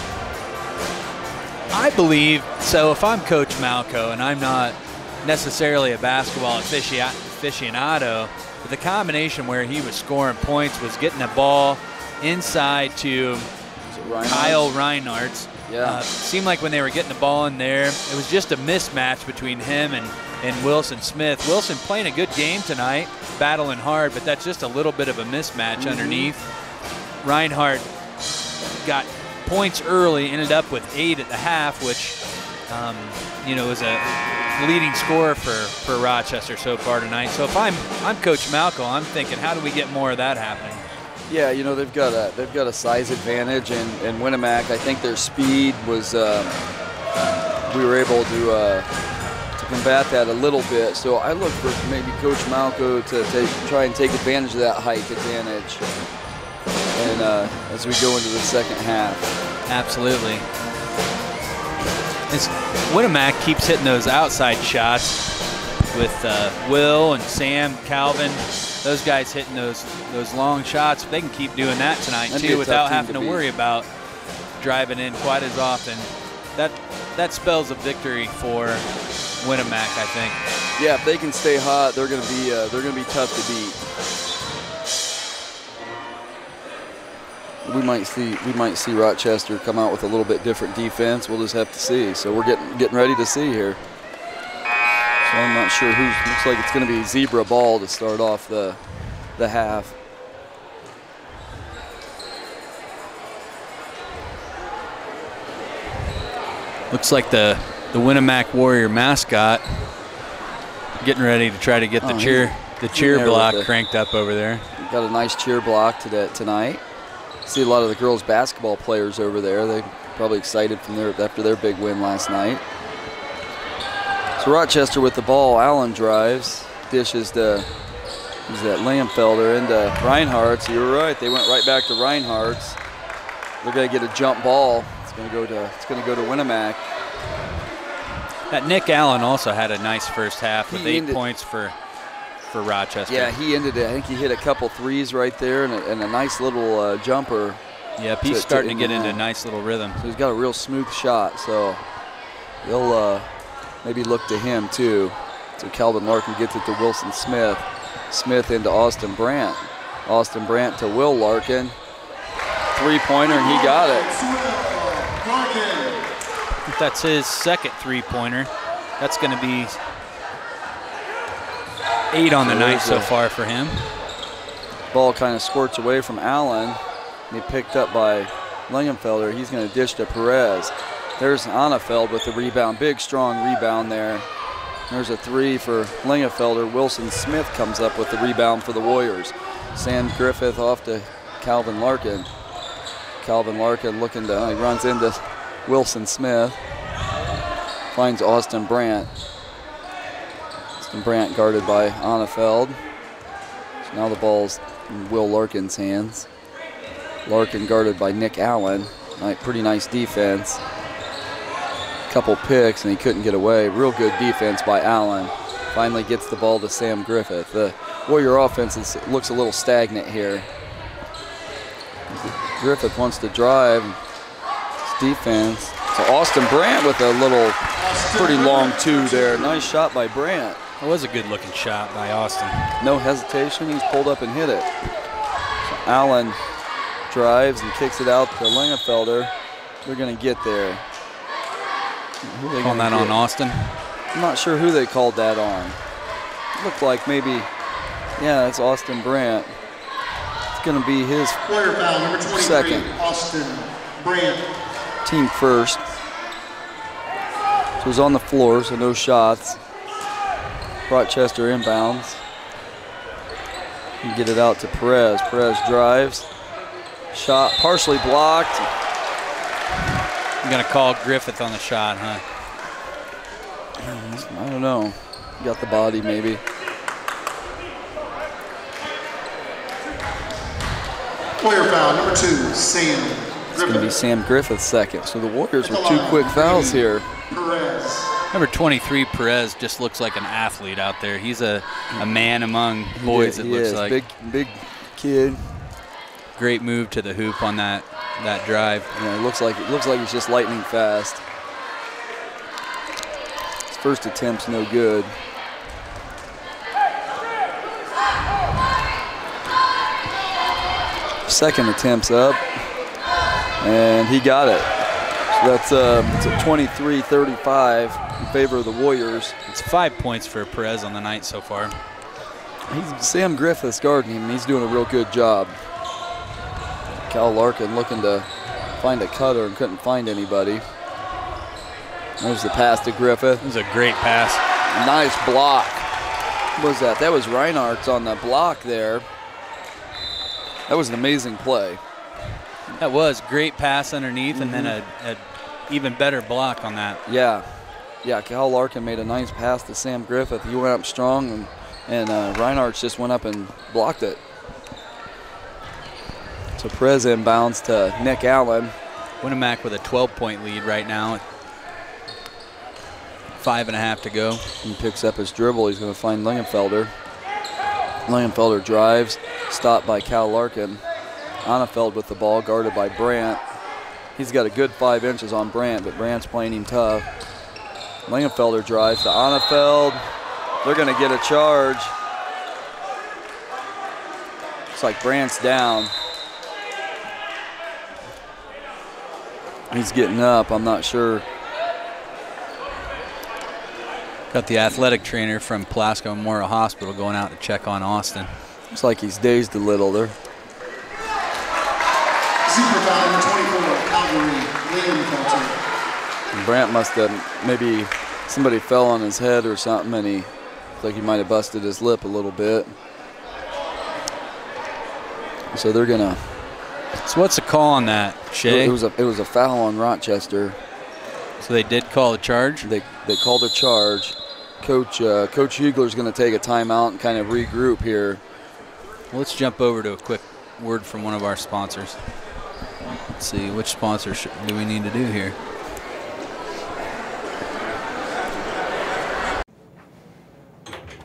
B: I believe so. If I'm Coach Malco, and I'm not necessarily a basketball aficionado, but the combination where he was scoring points was getting the ball inside to Kyle Reinhardt's.
C: Yeah.
B: Seemed like when they were getting the ball in there, it was just a mismatch between him and Wilson Smith. Wilson playing a good game tonight, battling hard, but that's just a little bit of a mismatch underneath. Reinhardt got points early, ended up with 8 at the half, which was a leading scorer for Rochester so far tonight. So if I'm Coach Malco, I'm thinking, how do we get more of that happening?
C: Yeah, they've got a size advantage, and Winamac, I think their speed was we were able to combat that a little bit. So I look for maybe Coach Malco to try and take advantage of that height advantage, and as we go into the second half. Absolutely.
B: As Winamac keeps hitting those outside shots with Will and Sam, Calvin. Those guys hitting those long shots, they can keep doing that tonight too without having to worry about driving in quite as often. That spells a victory for Winamac, I think.
C: Yeah, if they can stay hot, they're going to be tough to beat. We might see Rochester come out with a little bit different defense. We'll just have to see. So we're getting ready to see here. So I'm not sure looks like it's going to be Zebra ball to start off the half.
B: Looks like the Winamac Warrior mascot getting ready to try to get the cheer block cranked up over there.
C: Got a nice cheer block tonight. See a lot of the girls basketball players over there. They're probably excited after their big win last night. So Rochester with the ball. Allen drives, dishes to that Lamfelder into Reinhardt's. You were right. They went right back to Reinhardt's. They're going to get a jump ball. It's going to go to Winamac.
B: That Nick Allen also had a nice first half with 8 points for Rochester.
C: Yeah, he ended it. I think he hit a couple threes right there and a nice little jumper.
B: Yep, he's starting to get into a nice little rhythm.
C: So he's got a real smooth shot, so they'll maybe look to him too. So Calvin Larkin gets it to Wilson Smith. Smith into Austin Brandt. Austin Brandt to Will Larkin. Three-pointer, and he got it.
B: I think that's his second three-pointer. That's going to be 8 on the night so far for him.
C: Ball kind of squirts away from Allen. He picked up by Lingenfelder. He's going to dish to Perez. There's Annefeld with the rebound. Big, strong rebound there. There's a three for Lingenfelder. Wilson Smith comes up with the rebound for the Warriors. Sam Griffith off to Calvin Larkin. Calvin Larkin looking he runs into Wilson Smith. Finds Austin Brandt. Austin Brandt guarded by Annefeld. So now the ball's in Will Larkin's hands. Larkin guarded by Nick Allen. Pretty nice defense. Couple picks and he couldn't get away. Real good defense by Allen. Finally gets the ball to Sam Griffith. The Warrior offense looks a little stagnant here. Griffith wants to drive. It's defense. So Austin Brandt with a little pretty long two there. Nice shot by Brandt.
B: That was a good looking shot by Austin.
C: No hesitation. He's pulled up and hit it. So Allen drives and kicks it out to Lingenfelder. They're going to get there.
B: Calling that on Austin?
C: I'm not sure who they called that on. It looked like maybe, yeah, that's Austin Brandt. It's going to be his second.
A: Austin Brandt.
C: Team first. So he's on the floor, so no shots. Rochester inbounds. You get it out to Perez. Perez drives. Shot partially blocked.
B: I'm going to call Griffith on the shot, huh?
C: I don't know. Got the body, maybe.
A: Player foul, number 2, Sam Griffith.
C: It's going to be Sam Griffith's second. So the Warriors with 2 quick fouls here.
A: Perez.
B: Number 23, Perez, just looks like an athlete out there. He's a man among boys, it looks like.
C: Big kid.
B: Great move to the hoop on that drive.
C: Yeah, it looks like he's just lightning fast. His first attempt's no good. Second attempt's up, and he got it. So that's a 23-35 in favor of the Warriors.
B: It's 5 points for Perez on the night so far.
C: Sam Griffith's guarding him, and he's doing a real good job. Cal Larkin looking to find a cutter and couldn't find anybody. There's the pass to Griffith.
B: It was a great pass.
C: Nice block. What was that? That was Reinhardt's on the block there. That was an amazing play.
B: That was great pass underneath, and then a even better block on that.
C: Yeah, Cal Larkin made a nice pass to Sam Griffith. He went up strong, and Reinhardt's just went up and blocked it. So Perez inbounds to Nick Allen.
B: Winamac with a 12-point lead right now. 5.5 to go.
C: He picks up his dribble. He's going to find Lingenfelder. Lingenfelder drives, stopped by Cal Larkin. Annefeld with the ball, guarded by Brandt. He's got a good 5 inches on Brandt, but Brandt's playing him tough. Lingenfelder drives to Annefeld. They're going to get a charge. Looks like Brandt's down. He's getting up, I'm not sure.
B: Got the athletic trainer from Pulaski Memorial Hospital going out to check on Austin.
C: Looks like he's dazed a little there.
A: Super foul number 24, Calgary, Lingenfelder.
C: Brandt must have, maybe somebody fell on his head or something, and he looks like he might have busted his lip a little bit. So they're gonna.
B: So what's the call on that, Shay?
C: It was a foul on Rochester.
B: So they did call a charge?
C: They called a charge. Coach Hugler's going to take a timeout and kind of regroup here.
B: Well, let's jump over to a quick word from one of our sponsors. Let's see, which sponsor do we need to do here?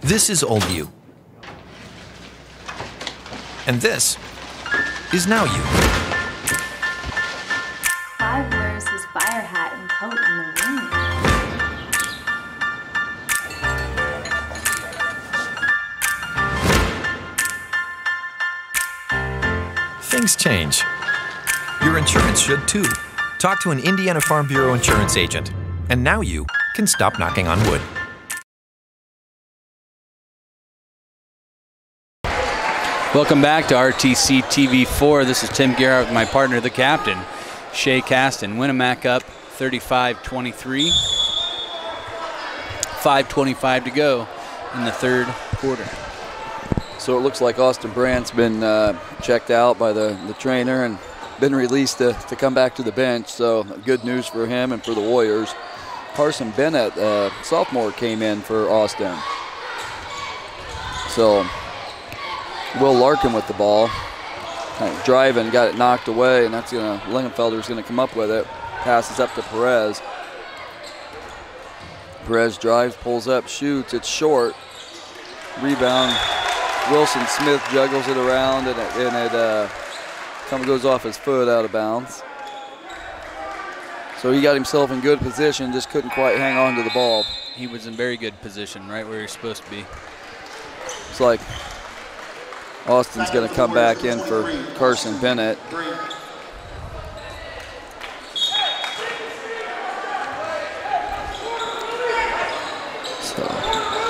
E: This is Old You. And this is Now You.
I: Clive wears his fire hat and coat in the rain.
E: Things change. Your insurance should too. Talk to an Indiana Farm Bureau insurance agent. And now you can stop knocking on wood.
B: Welcome back to RTC TV4. This is Tim Garrett with my partner, the captain, Shay Caston. Winamac up 35-23. 5:25 to go in the third quarter.
C: So it looks like Austin Brandt's been checked out by the trainer and been released to come back to the bench. So good news for him and for the Warriors. Carson Bennett, sophomore, came in for Austin. So Will Larkin with the ball, kind of driving, got it knocked away, and that's Lingenfelder's gonna come up with it. Passes up to Perez. Perez drives, pulls up, shoots, it's short. Rebound, Wilson Smith juggles it around, and it kind of goes off his foot out of bounds. So he got himself in good position, just couldn't quite hang on to the ball.
B: He was in very good position, right where he's supposed to be.
C: It's like Austin's going to come back in for Carson Bennett. So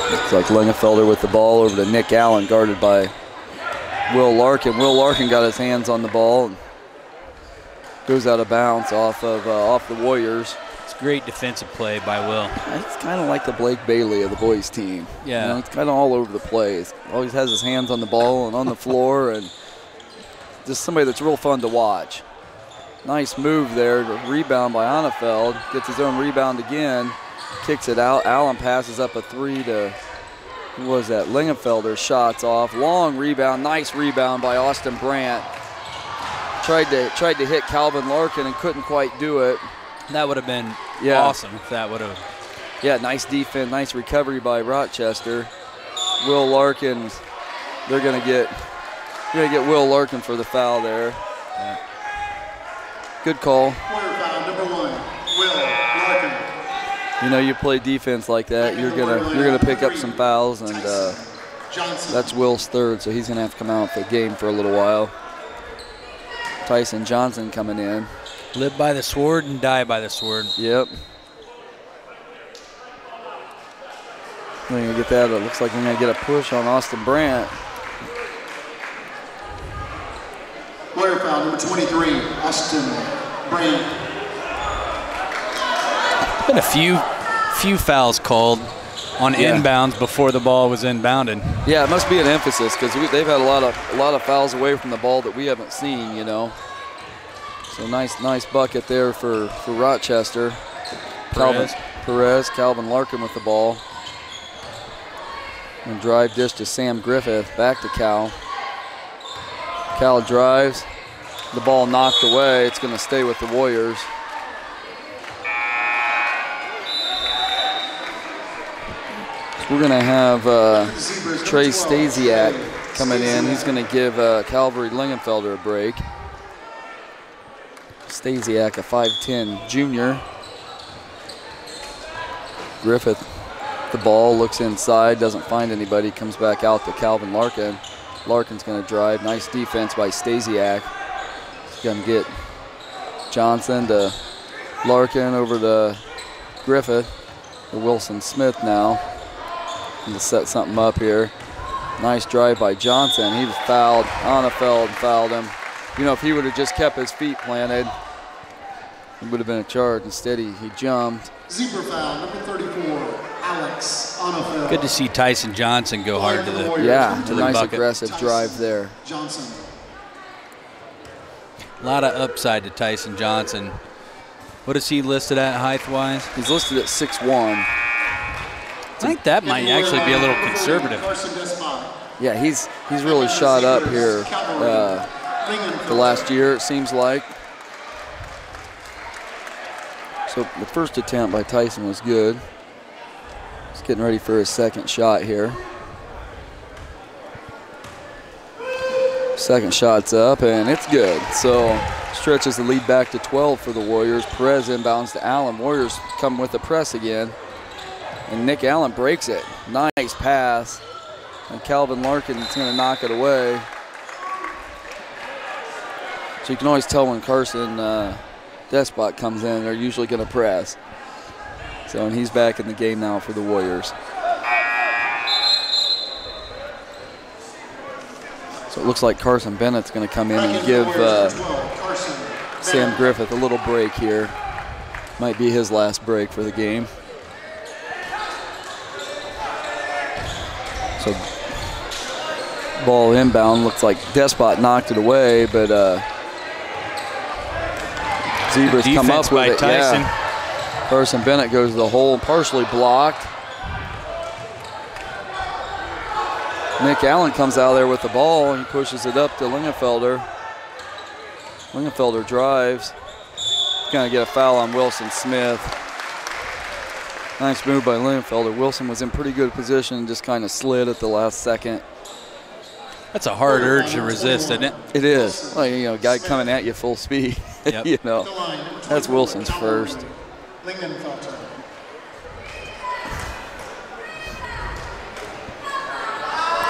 C: looks like Lingenfelder with the ball over to Nick Allen, guarded by Will Larkin. Will Larkin got his hands on the ball and goes out of bounds off the Warriors.
B: It's great defensive play by Will.
C: It's kind of like the Blake Bailey of the boys team.
B: Yeah.
C: You know, it's kind of all over the place. Always has his hands on the ball and on the floor, and just somebody that's real fun to watch. Nice move there. The rebound by Annefeld. Gets his own rebound again. Kicks it out. Allen passes up a three to, who was that? Lingenfelder. Shots off. Long rebound. Nice rebound by Austin Brandt. Tried to hit Calvin Larkin and couldn't quite do it.
B: That would have been awesome if that would have.
C: Yeah, nice defense, nice recovery by Rochester. Will Larkin, they're gonna get Will Larkin for the foul there. Yeah. Good call.
A: Foul number 1, Will Larkin.
C: You know, you play defense like that, you're gonna pick up some fouls, and that's Will's third, so he's gonna have to come out for the game for a little while. Tyson Johnson coming in.
B: Live by the sword and die by the sword.
C: Yep. We're going to get that. It looks like we're going to get a push on Austin Brandt.
A: Player foul number 23, Austin Brandt.
B: Been a few fouls called on inbounds before the ball was inbounded.
C: Yeah, it must be an emphasis because they've had a lot of fouls away from the ball that we haven't seen, you know. So nice bucket there for Rochester. Perez, Calvin Larkin with the ball. And drive dish to Sam Griffith, back to Cal. Cal drives, the ball knocked away. It's going to stay with the Warriors. So we're going to have Trey Stasiak coming in. He's going to give Calvary Lingenfelder a break. Stasiak, a 5'10 junior. Griffith, the ball, looks inside, doesn't find anybody, comes back out to Calvin Larkin. Larkin's going to drive. Nice defense by Stasiak. He's going to get Johnson to Larkin, over to Griffith. To Wilson Smith now. And to set something up here. Nice drive by Johnson. He was fouled. Annefeld fouled him. You know, if he would have just kept his feet planted, It would have been a charge. Instead, he jumped.
A: Zebra foul, number 34, Alex Onofil.
B: Good to see Tyson Johnson go hard to the
C: nice
B: bucket.
C: aggressive drive there.
A: Johnson.
B: A lot of upside to Tyson Johnson. What is he listed at height-wise?
C: He's listed at 6'1".
B: I think that might actually be a little conservative.
C: Yeah, he's really shot up here the last year, it seems like. So the first attempt by Tyson was good. He's getting ready for his second shot here. Second shot's up, and it's good. So stretches the lead back to 12 for the Warriors. Perez inbounds to Allen. Warriors come with the press again. And Nick Allen breaks it. Nice pass. And Calvin Larkin's going to knock it away. So you can always tell when Carson Despot comes in, they're usually going to press. So, and he's back in the game now for the Warriors. So it looks like Carson Bennett's going to come in and give Sam Griffith a little break here. Might be his last break for the game. So ball inbound, looks like Despot knocked it away, but Zebras come up with it.
B: Tyson.
C: Yeah. Carson Bennett goes to the hole, partially blocked. Nick Allen comes out there with the ball. He pushes it up to Lingenfelder. Lingenfelder drives. He's going to get a foul on Wilson Smith. Nice move by Lingenfelder. Wilson was in pretty good position and just kind of slid at the last second.
B: That's a hard urge to resist, isn't it?
C: It is. Well, you know, guy coming at you full speed.
B: Yep.
C: You know, that's Wilson's first.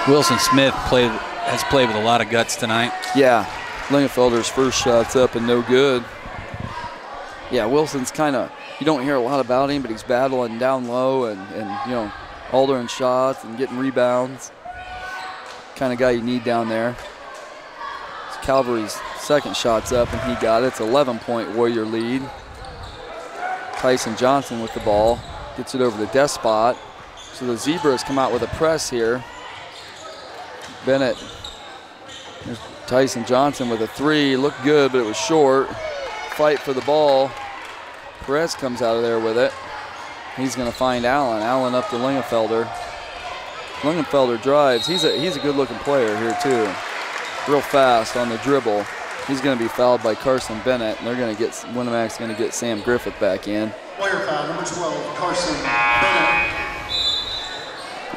B: Wilson Smith has played with a lot of guts tonight.
C: Yeah, Lingenfelder's first shot's up and no good. Yeah, Wilson's kind of, you don't hear a lot about him, but he's battling down low and you know, altering shots and getting rebounds. Kind of guy you need down there. It's Calvary's second shot's up and he got it. It's 11-point Warrior lead. Tyson Johnson with the ball. Gets it over to Despot. So the Zebras come out with a press here. Bennett. There's Tyson Johnson with a three. Looked good, but it was short. Fight for the ball. Perez comes out of there with it. He's going to find Allen. Allen up to Lingenfelder. Lingenfelder drives. He's a good-looking player here, too. Real fast on the dribble. He's going to be fouled by Carson Bennett, and they're going to get, Winamac's going to get Sam Griffith back in.
A: Player foul, number 12, Carson Bennett.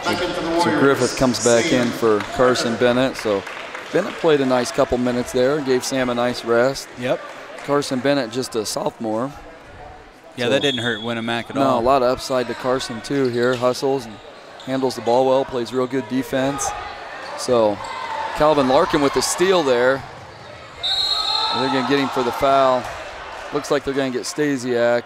A: Back in for the Warriors.
C: So Griffith comes back in for Carson Bennett. So Bennett played a nice couple minutes there, gave Sam a nice rest.
B: Yep.
C: Carson Bennett just a sophomore.
B: Yeah, so that didn't hurt Winamac at all.
C: No, a lot of upside to Carson too here. Hustles and handles the ball well, plays real good defense. So Calvin Larkin with the steal there. They're going to get him for the foul. Looks like they're going to get Stasiak.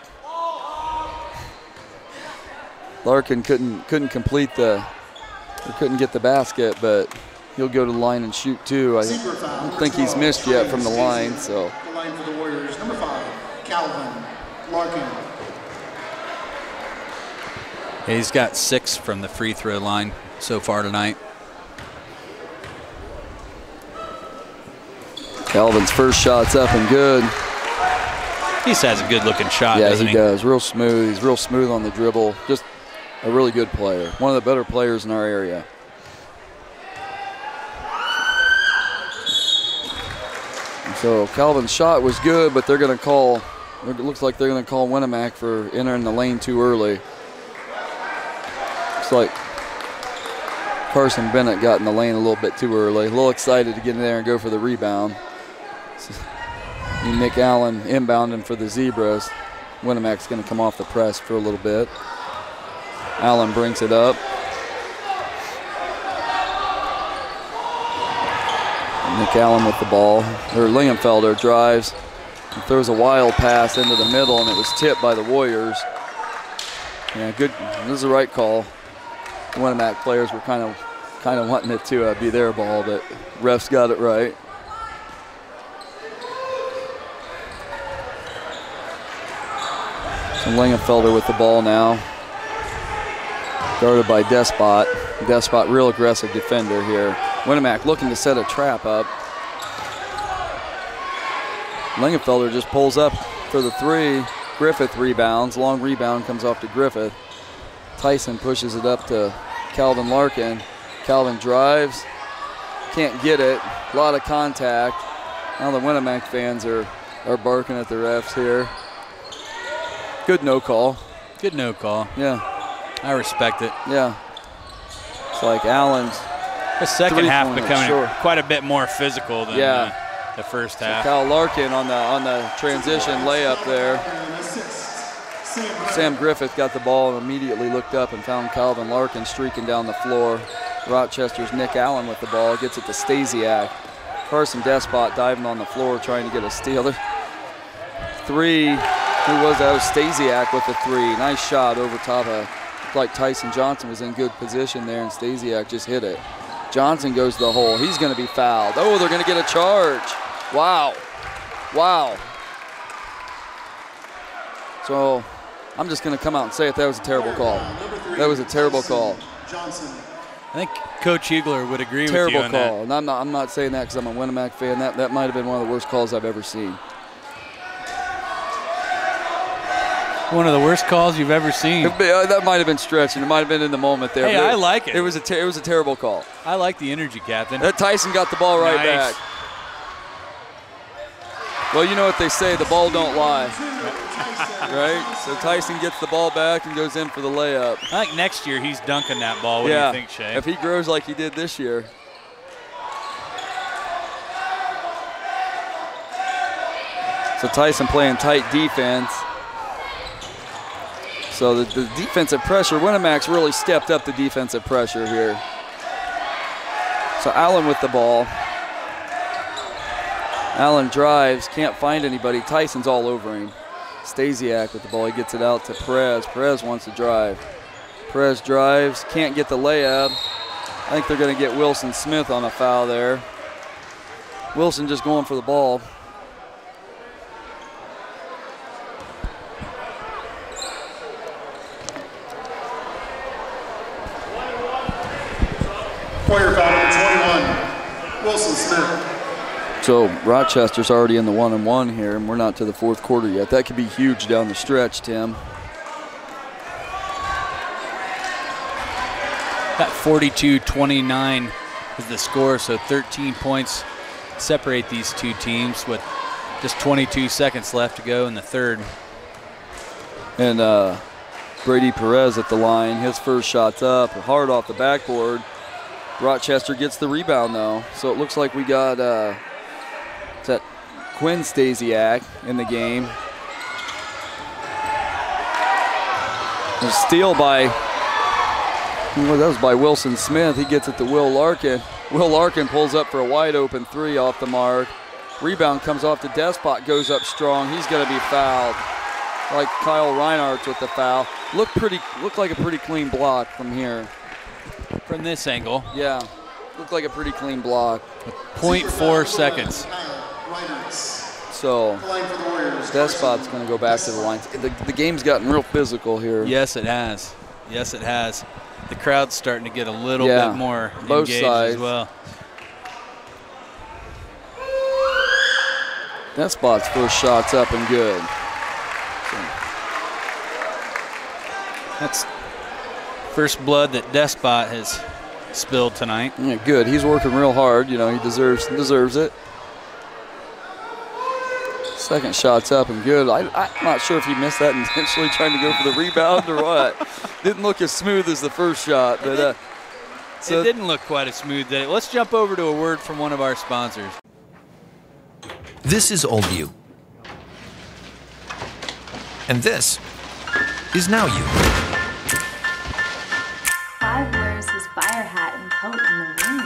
C: Larkin couldn't complete couldn't get the basket, but he'll go to the line and shoot too. I don't think he's missed yet from the line. So
A: the line for the Warriors, number 5, Calvin Larkin.
B: Yeah, he's got 6 from the free throw line so far tonight.
C: Calvin's first shot's up and good.
B: He just has a good-looking shot,
C: yeah,
B: doesn't he?
C: Yeah, he does. Real smooth. He's real smooth on the dribble. Just a really good player. One of the better players in our area. So Calvin's shot was good, but they're going to call, it looks like they're going to call Winamac for entering the lane too early. Looks like Carson Bennett got in the lane a little bit too early. A little excited to get in there and go for the rebound. Nick Allen inbounding for the Zebras. Winamac's going to come off the press for a little bit. Allen brings it up. Nick Allen with the ball. Lingenfelder drives and throws a wild pass into the middle, and it was tipped by the Warriors. Yeah, good. This is the right call. The Winamac players were kind of wanting it to be their ball, but refs got it right. And Langenfelder with the ball now. Guarded by Despot. Despot, real aggressive defender here. Winamac looking to set a trap up. Langenfelder just pulls up for the three. Griffith rebounds. Long rebound comes off to Griffith. Tyson pushes it up to Calvin Larkin. Calvin drives. Can't get it. A lot of contact. Now the Winamac fans are barking at the refs here. Good no call.
B: Good no call.
C: Yeah.
B: I respect it.
C: Yeah. It's like Allen's.
B: The second half becoming quite a bit more physical than the first half.
C: Cal Larkin on the transition layup there. Sam Griffith got the ball and immediately looked up and found Calvin Larkin streaking down the floor. Rochester's Nick Allen with the ball, gets it to Stasiak. Carson Despot diving on the floor trying to get a steal. Three, who was that? It was Stasiak with the three. Nice shot over top of, like Tyson Johnson was in good position there, and Stasiak just hit it. Johnson goes to the hole. He's going to be fouled. Oh, they're going to get a charge. Wow. Wow. So I'm just going to come out and say it. That was a terrible call. That was a terrible call.
B: I think Coach Eagler would agree with you on
C: that. Terrible call. And I'm not saying that because I'm a Winamac fan. That might have been one of the worst calls I've ever seen.
B: One of the worst calls you've ever seen.
C: That might have been stretching. It might have been in the moment there.
B: Hey, I like it.
C: It was a terrible call.
B: I like the energy, Captain.
C: Tyson got the ball right back. Well, you know what they say, the ball don't lie. Right? So Tyson gets the ball back and goes in for the layup.
B: I think next year he's dunking that ball. What do you think, Shay?
C: If he grows like he did this year. So Tyson playing tight defense. So the defensive pressure, Winamac's really stepped up the defensive pressure here. So Allen with the ball. Allen drives, can't find anybody. Tyson's all over him. Stasiak with the ball, he gets it out to Perez. Perez wants to drive. Perez drives, can't get the layup. I think they're going to get Wilson Smith on a foul there. Wilson just going for the ball.
A: Player foul number 21, Wilson Smith.
C: So Rochester's already in the 1-and-1 here, and we're not to the fourth quarter yet. That could be huge down the stretch, Tim.
B: That 42-29 is the score, so 13 points separate these two teams with just 22 seconds left to go in the third.
C: And Brady Perez at the line. His first shot's up, hard off the backboard. Rochester gets the rebound, though. So it looks like we got that Quinn Stasiak in the game. A steal by, that was by Wilson Smith. He gets it to Will Larkin. Will Larkin pulls up for a wide open three off the mark. Rebound comes off to Despot, goes up strong. He's going to be fouled. Like Kyle Reinhardt with the foul. Looked like a pretty clean block from here.
B: From this angle.
C: Yeah, looked like a pretty clean block.
B: 0.4 seconds.
C: So Despot's going to go back to the line. The game's gotten real physical here.
B: Yes, it has. Yes, it has. The crowd's starting to get a little bit more
C: both
B: engaged
C: sides.
B: as well.
C: Despot's first shot's up and good.
B: That's first blood that Despot has spilled tonight.
C: Yeah, good. He's working real hard. You know, he deserves it. Second shot's up and good. I'm not sure if he missed that intentionally, trying to go for the rebound or what. Didn't look as smooth as the first shot, but
B: it didn't look quite as smooth, did it? Let's jump over to a word from one of our sponsors.
E: This is Old You. And this is Now You.
I: 5 wears his fire hat and coat in the wind.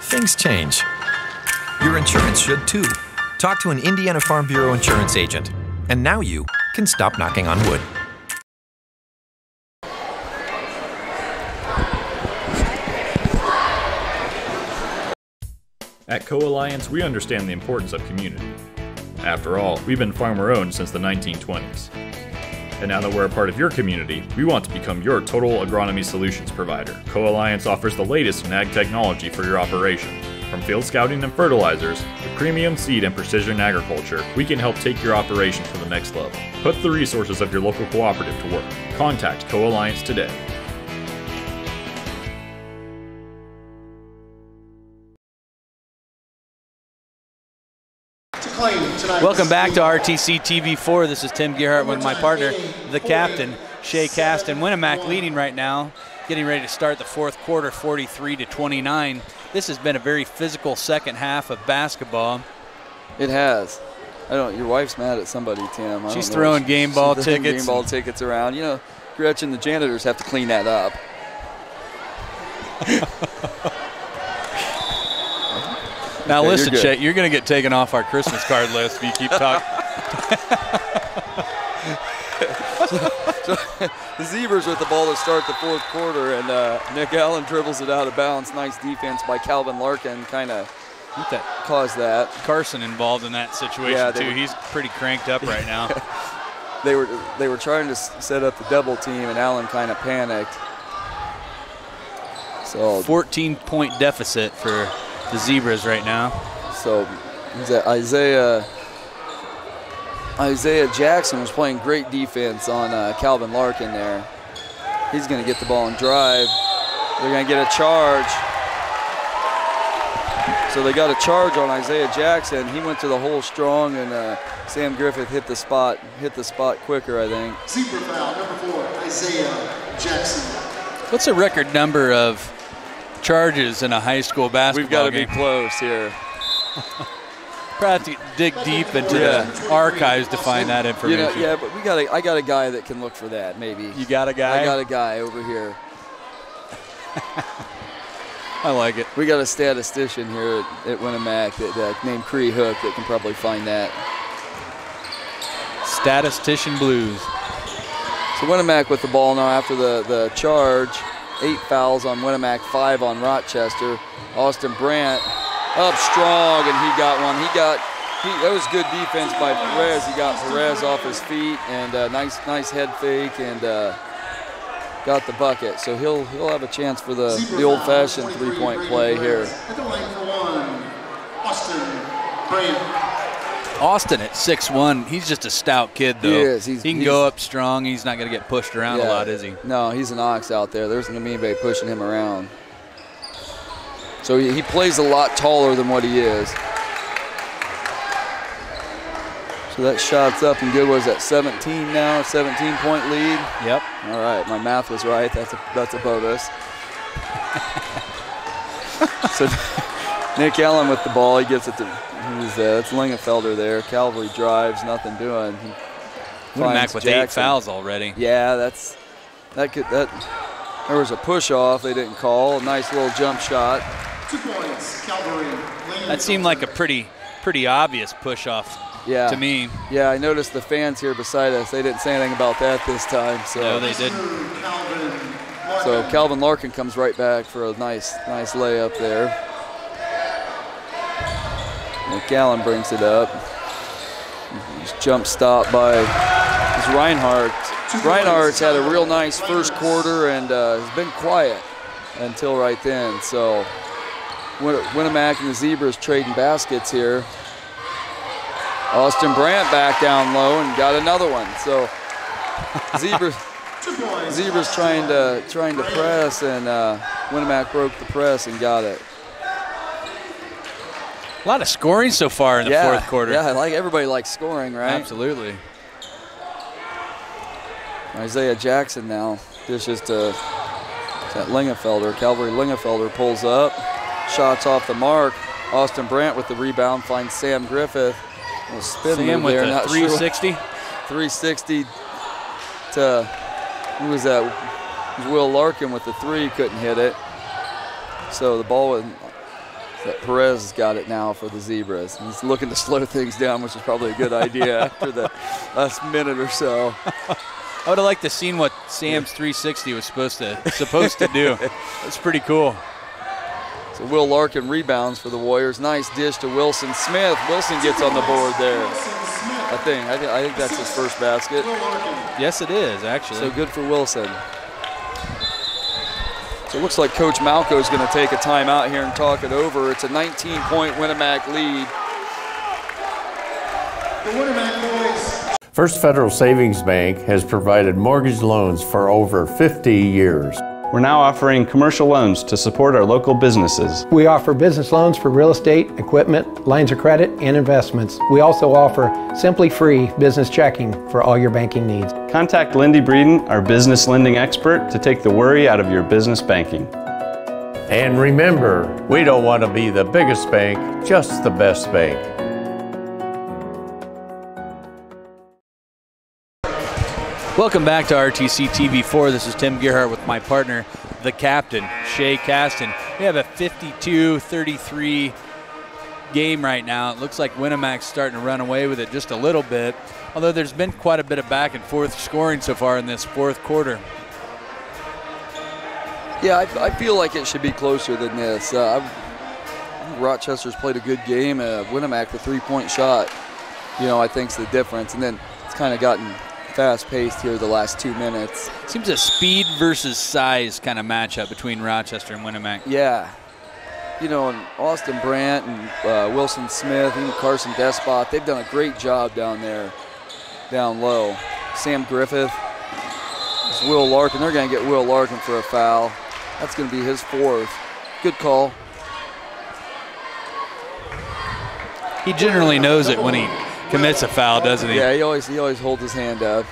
E: Things change. Your insurance should too. Talk to an Indiana Farm Bureau insurance agent. And now you can stop knocking on wood.
F: At Co-Alliance, we understand the importance of community. After all, we've been farmer-owned since the 1920s. And now that we're a part of your community, we want to become your total agronomy solutions provider. Co-Alliance offers the latest in ag technology for your operation. From field scouting and fertilizers to premium seed and precision agriculture, we can help take your operation to the next level. Put the resources of your local cooperative to work. Contact Co-Alliance today.
B: Welcome back to RTC TV4. This is Tim Gerhardt with my partner, the captain, Shea Caston. Winamac leading right now, getting ready to start the fourth quarter, 43-29. This has been a very physical second half of basketball.
C: It has. Your wife's mad at somebody, Tim.
B: She's throwing game ball tickets.
C: Game ball tickets around. You know, Gretchen, the janitors have to clean that up.
B: Now listen, Chet, you're going to get taken off our Christmas card list if you keep talking.
C: So the Zebras with the ball to start the fourth quarter, and Nick Allen dribbles it out of bounds. Nice defense by Calvin Larkin, kind of caused that.
B: Carson involved in that situation too. He's pretty cranked up right now.
C: They were trying to set up the double team, and Allen kind of panicked. So
B: 14-point deficit for the Zebras right now.
C: So Isaiah Jackson was playing great defense on Calvin Larkin there. He's going to get the ball and drive. They're going to get a charge. So they got a charge on Isaiah Jackson. He went to the hole strong, and Sam Griffith hit the spot quicker, I think.
A: Zebra foul, number 4, Isaiah Jackson.
B: What's the record number of charges in a high school basketball
C: We've got to
B: game?
C: be close here.
B: Probably have to dig deep into the archives to find that information.
C: Yeah, but I got a guy that can look for that, maybe.
B: You got a guy?
C: I got a guy over here.
B: I like it.
C: We got a statistician here at Winamac that named Cree Hook that can probably find that.
B: Statistician Blues.
C: So Winamac with the ball now after the charge. 8 fouls on Winamac, 5 on Rochester. Austin Brandt up strong, and he got one. That was good defense by Perez. He got Perez off his feet, and nice head fake, and got the bucket. So he'll have a chance for the old-fashioned three-point play here.
A: At the line for 1, Austin Brandt.
B: Austin at 6'1", he's just a stout kid, though.
C: He is.
B: He can go up strong. He's not going to get pushed around a lot, is he?
C: No, he's an ox out there. There's going to be anybody pushing him around. So he plays a lot taller than what he is. So that shot's up and good. Was that 17 now? 17-point lead?
B: Yep.
C: All right, my math was right. That's a bonus. So Nick Allen with the ball. He gets it to that's Lingenfelder there. Calvary drives, nothing doing.
B: Winamac with Jackson. 8 fouls already.
C: Yeah, there was a push off they didn't call. A nice little jump shot.
A: 2 points, Calvary.
B: That seemed like a pretty obvious push off to me.
C: Yeah, I noticed the fans here beside us. They didn't say anything about that this time. So
B: no, they didn't.
C: So Calvin Larkin comes right back for a nice layup there. McAllen brings it up. Just jump stop by Reinhardt. Reinhardt's had a real nice first quarter and has been quiet until right then. So Winamac and the Zebras trading baskets here. Austin Brandt back down low and got another one. So Zebras trying to press, and Winamac broke the press and got it.
B: A lot of scoring so far in the fourth quarter.
C: Yeah, everybody likes scoring, right?
B: Absolutely.
C: Isaiah Jackson now dishes to that Lingenfelder. Calvary Lingenfelder pulls up. Shots off the mark. Austin Brandt with the rebound finds Sam Griffith.
B: Sam with the 360.
C: 360 to, who was that? It was Will Larkin with the 3, couldn't hit it. So the ball was, Perez has got it now for the Zebras. He's looking to slow things down, which is probably a good idea after the last minute or so.
B: I would have liked to seen what Sam's 360 was supposed to do. That's pretty cool.
C: So Will Larkin rebounds for the Warriors. Nice dish to Wilson Smith. Wilson gets on the board there. I think that's his first basket.
B: Yes, it is, actually.
C: So good for Wilson. So it looks like Coach Malco is going to take a timeout here and talk it over. It's a 19-point Winamac lead.
A: The Winamac boys.
J: First Federal Savings Bank has provided mortgage loans for over 50 years.
K: We're now offering commercial loans to support our local businesses.
L: We offer business loans for real estate, equipment, lines of credit, and investments. We also offer simply free business checking for all your banking needs.
K: Contact Lindy Breeden, our business lending expert, to take the worry out of your business banking.
J: And remember, we don't want to be the biggest bank, just the best bank.
B: Welcome back to RTC TV4. This is Tim Gerhardt with my partner, the captain, Shay Caston. We have a 52-33 game right now. It looks like Winamac's starting to run away with it just a little bit, although there's been quite a bit of back and forth scoring so far in this fourth quarter.
C: Yeah, I feel like it should be closer than this. Rochester's played a good game. Winamac, the three-point shot, I think is the difference. And then it's kind of gotten fast-paced here the last 2 minutes.
B: Seems a speed versus size kind of matchup between Rochester and Winamac.
C: Yeah. And Austin Brandt and Wilson Smith, even Carson Despot, they've done a great job down there, down low. Sam Griffith, Will Larkin. They're going to get Will Larkin for a foul. That's going to be his fourth. Good call.
B: He generally knows it when he commits a foul, doesn't he?
C: Yeah, he always holds his hand up.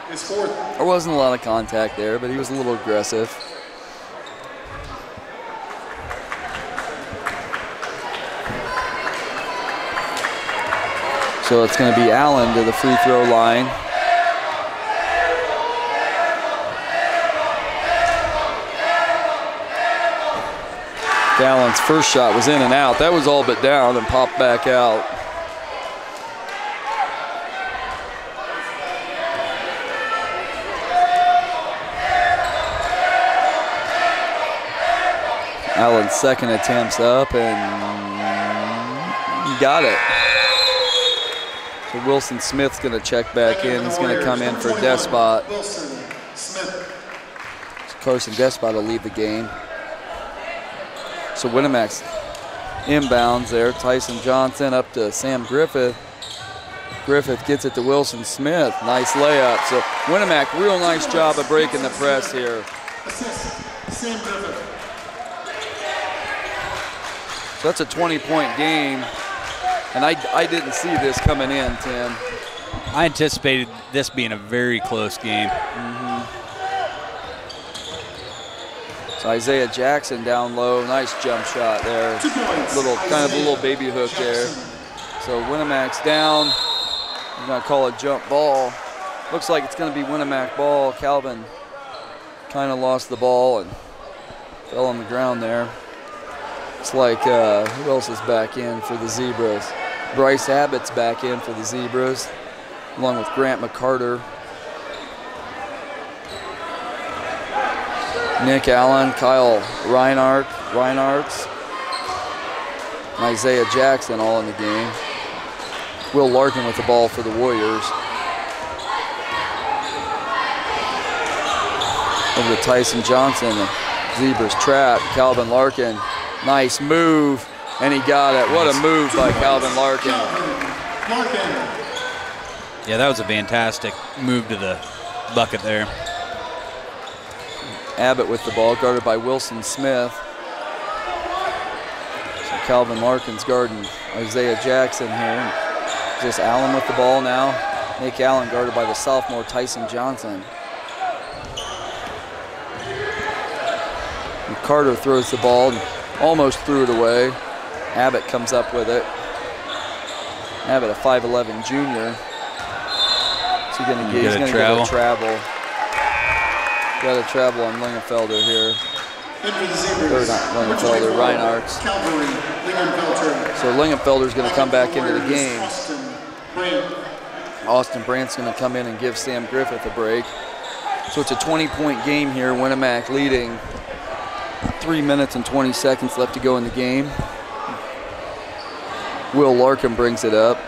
A: His fourth.
C: There wasn't a lot of contact there, but he was a little aggressive. So it's going to be Allen to the free throw line. Allen's first shot was in and out. That was all but down and popped back out. Allen's second attempt's up, and he got it. So Wilson Smith's going to check back in. He's going to come in for Despot. So Carson Despot will leave the game. So Winamac's inbounds there. Tyson Johnson up to Sam Griffith. Griffith gets it to Wilson Smith. Nice layup. So Winamac, real nice job of breaking the press here.
A: Sam Griffith.
C: So that's a 20-point game, and I didn't see this coming in, Tim.
B: I anticipated this being a very close game.
C: So Isaiah Jackson down low, nice jump shot there. Kind of a little baby hook there. So Winamac's down. I'm going to call it jump ball. Looks like it's going to be Winamac ball. Calvin kind of lost the ball and fell on the ground there. It's like, who else is back in for the Zebras? Bryce Abbott's back in for the Zebras, along with Grant McCarter. Nick Allen, Kyle Reinartz, and Isaiah Jackson all in the game. Will Larkin with the ball for the Warriors. Over to Tyson Johnson, the Zebras trap. Calvin Larkin, nice move, and he got it. What a move by Calvin Larkin.
B: Yeah, that was a fantastic move to the bucket there.
C: Abbott with the ball, guarded by Wilson Smith. So Calvin Larkin's guarding Isaiah Jackson here. Just Allen with the ball now. Nick Allen guarded by the sophomore Tyson Johnson. And Carter throws the ball and almost threw it away. Abbott comes up with it. Abbott, a 5'11 junior. So he's going to get a travel. Got a travel on Lingenfelder here. Or not Lingenfelder, Reinartz. So Lingenfelder's going to come back into the game. Austin Brandt's going to come in and give Sam Griffith a break. So it's a 20-point game here. Winamac leading 3 minutes and 20 seconds left to go in the game. Will Larkin brings it up.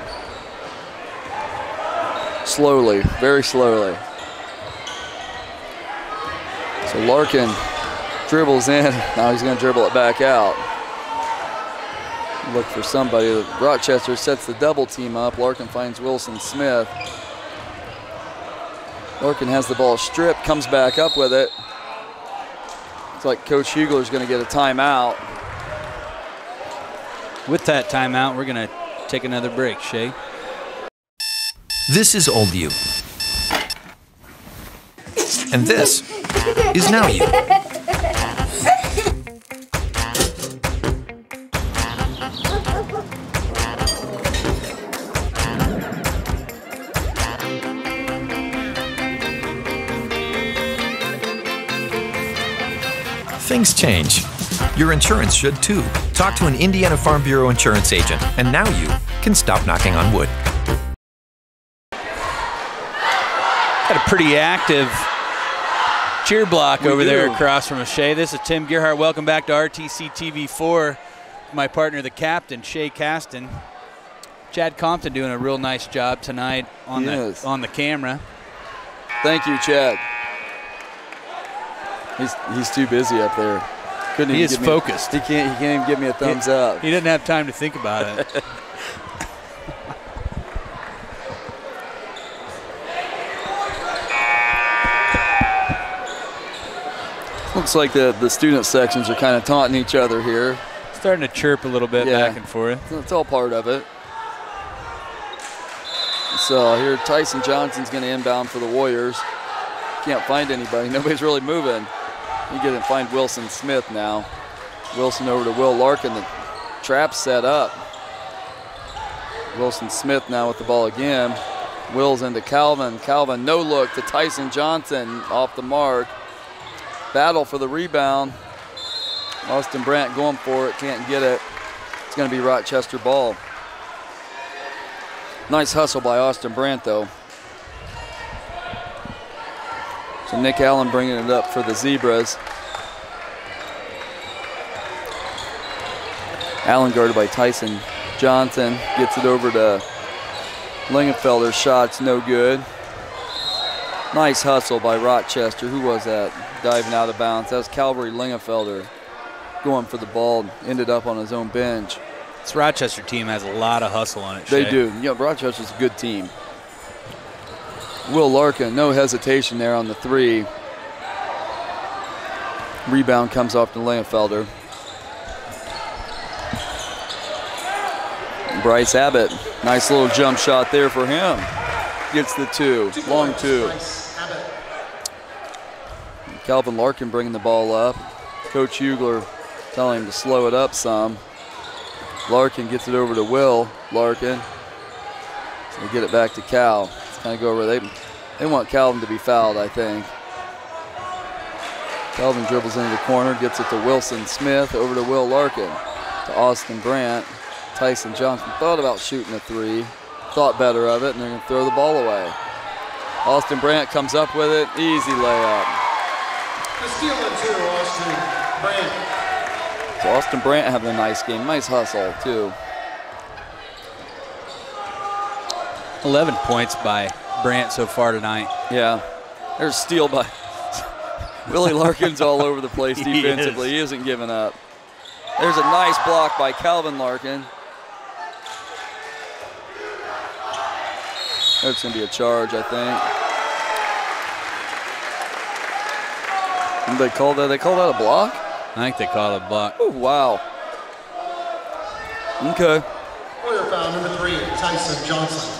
C: Slowly, very slowly. So Larkin dribbles in. Now he's going to dribble it back out. Look for somebody. Rochester sets the double team up. Larkin finds Wilson Smith. Larkin has the ball stripped, comes back up with it. It's like Coach Hugler's going to get a timeout.
B: With that timeout, we're going to take another break, Shay.
E: This is old you. And this is now you. Things change. Your insurance should too. Talk to an Indiana Farm Bureau insurance agent, and now you can stop knocking on wood.
B: Got a pretty active cheer block over there across from us, Shay. This is Tim Gerhardt. Welcome back to RTC TV4. My partner, the captain, Shay Caston. Chad Compton doing a real nice job tonight on the camera.
C: Thank you, Chad. He's too busy up there.
B: He is focused.
C: He can't even give me a thumbs up.
B: He didn't have time to think about it.
C: Looks like the student sections are kind of taunting each other here.
B: Starting to chirp a little bit back and forth.
C: It's all part of it. So here Tyson Johnson's going to inbound for the Warriors. Can't find anybody. Nobody's really moving. You get and find Wilson Smith now. Wilson over to Will Larkin. The trap set up. Wilson Smith now with the ball again. Will's into Calvin. Calvin no look to Tyson Johnson off the mark. Battle for the rebound. Austin Brandt going for it, can't get it. It's going to be Rochester ball. Nice hustle by Austin Brandt though. So Nick Allen bringing it up for the Zebras. Allen guarded by Tyson Johnson. Gets it over to Lingenfelder. Shot's no good. Nice hustle by Rochester. Who was that? Diving out of bounds. That was Calvary Lingenfelder going for the ball. Ended up on his own bench.
B: This Rochester team has a lot of hustle on it, Shay.
C: They do. Yeah, Rochester's a good team. Will Larkin, no hesitation there on the three. Rebound comes off to Lingenfelder. Bryce Abbott, nice little jump shot there for him. Gets the two, long two. Calvin Larkin bringing the ball up. Coach Hugler telling him to slow it up some. Larkin gets it over to Will Larkin. So they get it back to Cal. Let's kind of go over. They want Calvin to be fouled, I think. Calvin dribbles into the corner, gets it to Wilson Smith, over to Will Larkin, to Austin Brandt. Tyson Johnson thought about shooting a three, thought better of it, and they're going to throw the ball away. Austin Brandt comes up with it, easy layup.
A: The steal and two, Austin Brandt.
C: So Austin Brandt having a nice game, nice hustle too.
B: 11 points by Brandt so far tonight.
C: Yeah, there's a steal by Willie Larkin's all over the place defensively. He isn't giving up. There's a nice block by Calvin Larkin. That's going to be a charge, I think. And they call that a block?
B: I think they call it a block.
C: Oh, wow. Okay.
A: Warrior foul number 3, Tyson Johnson.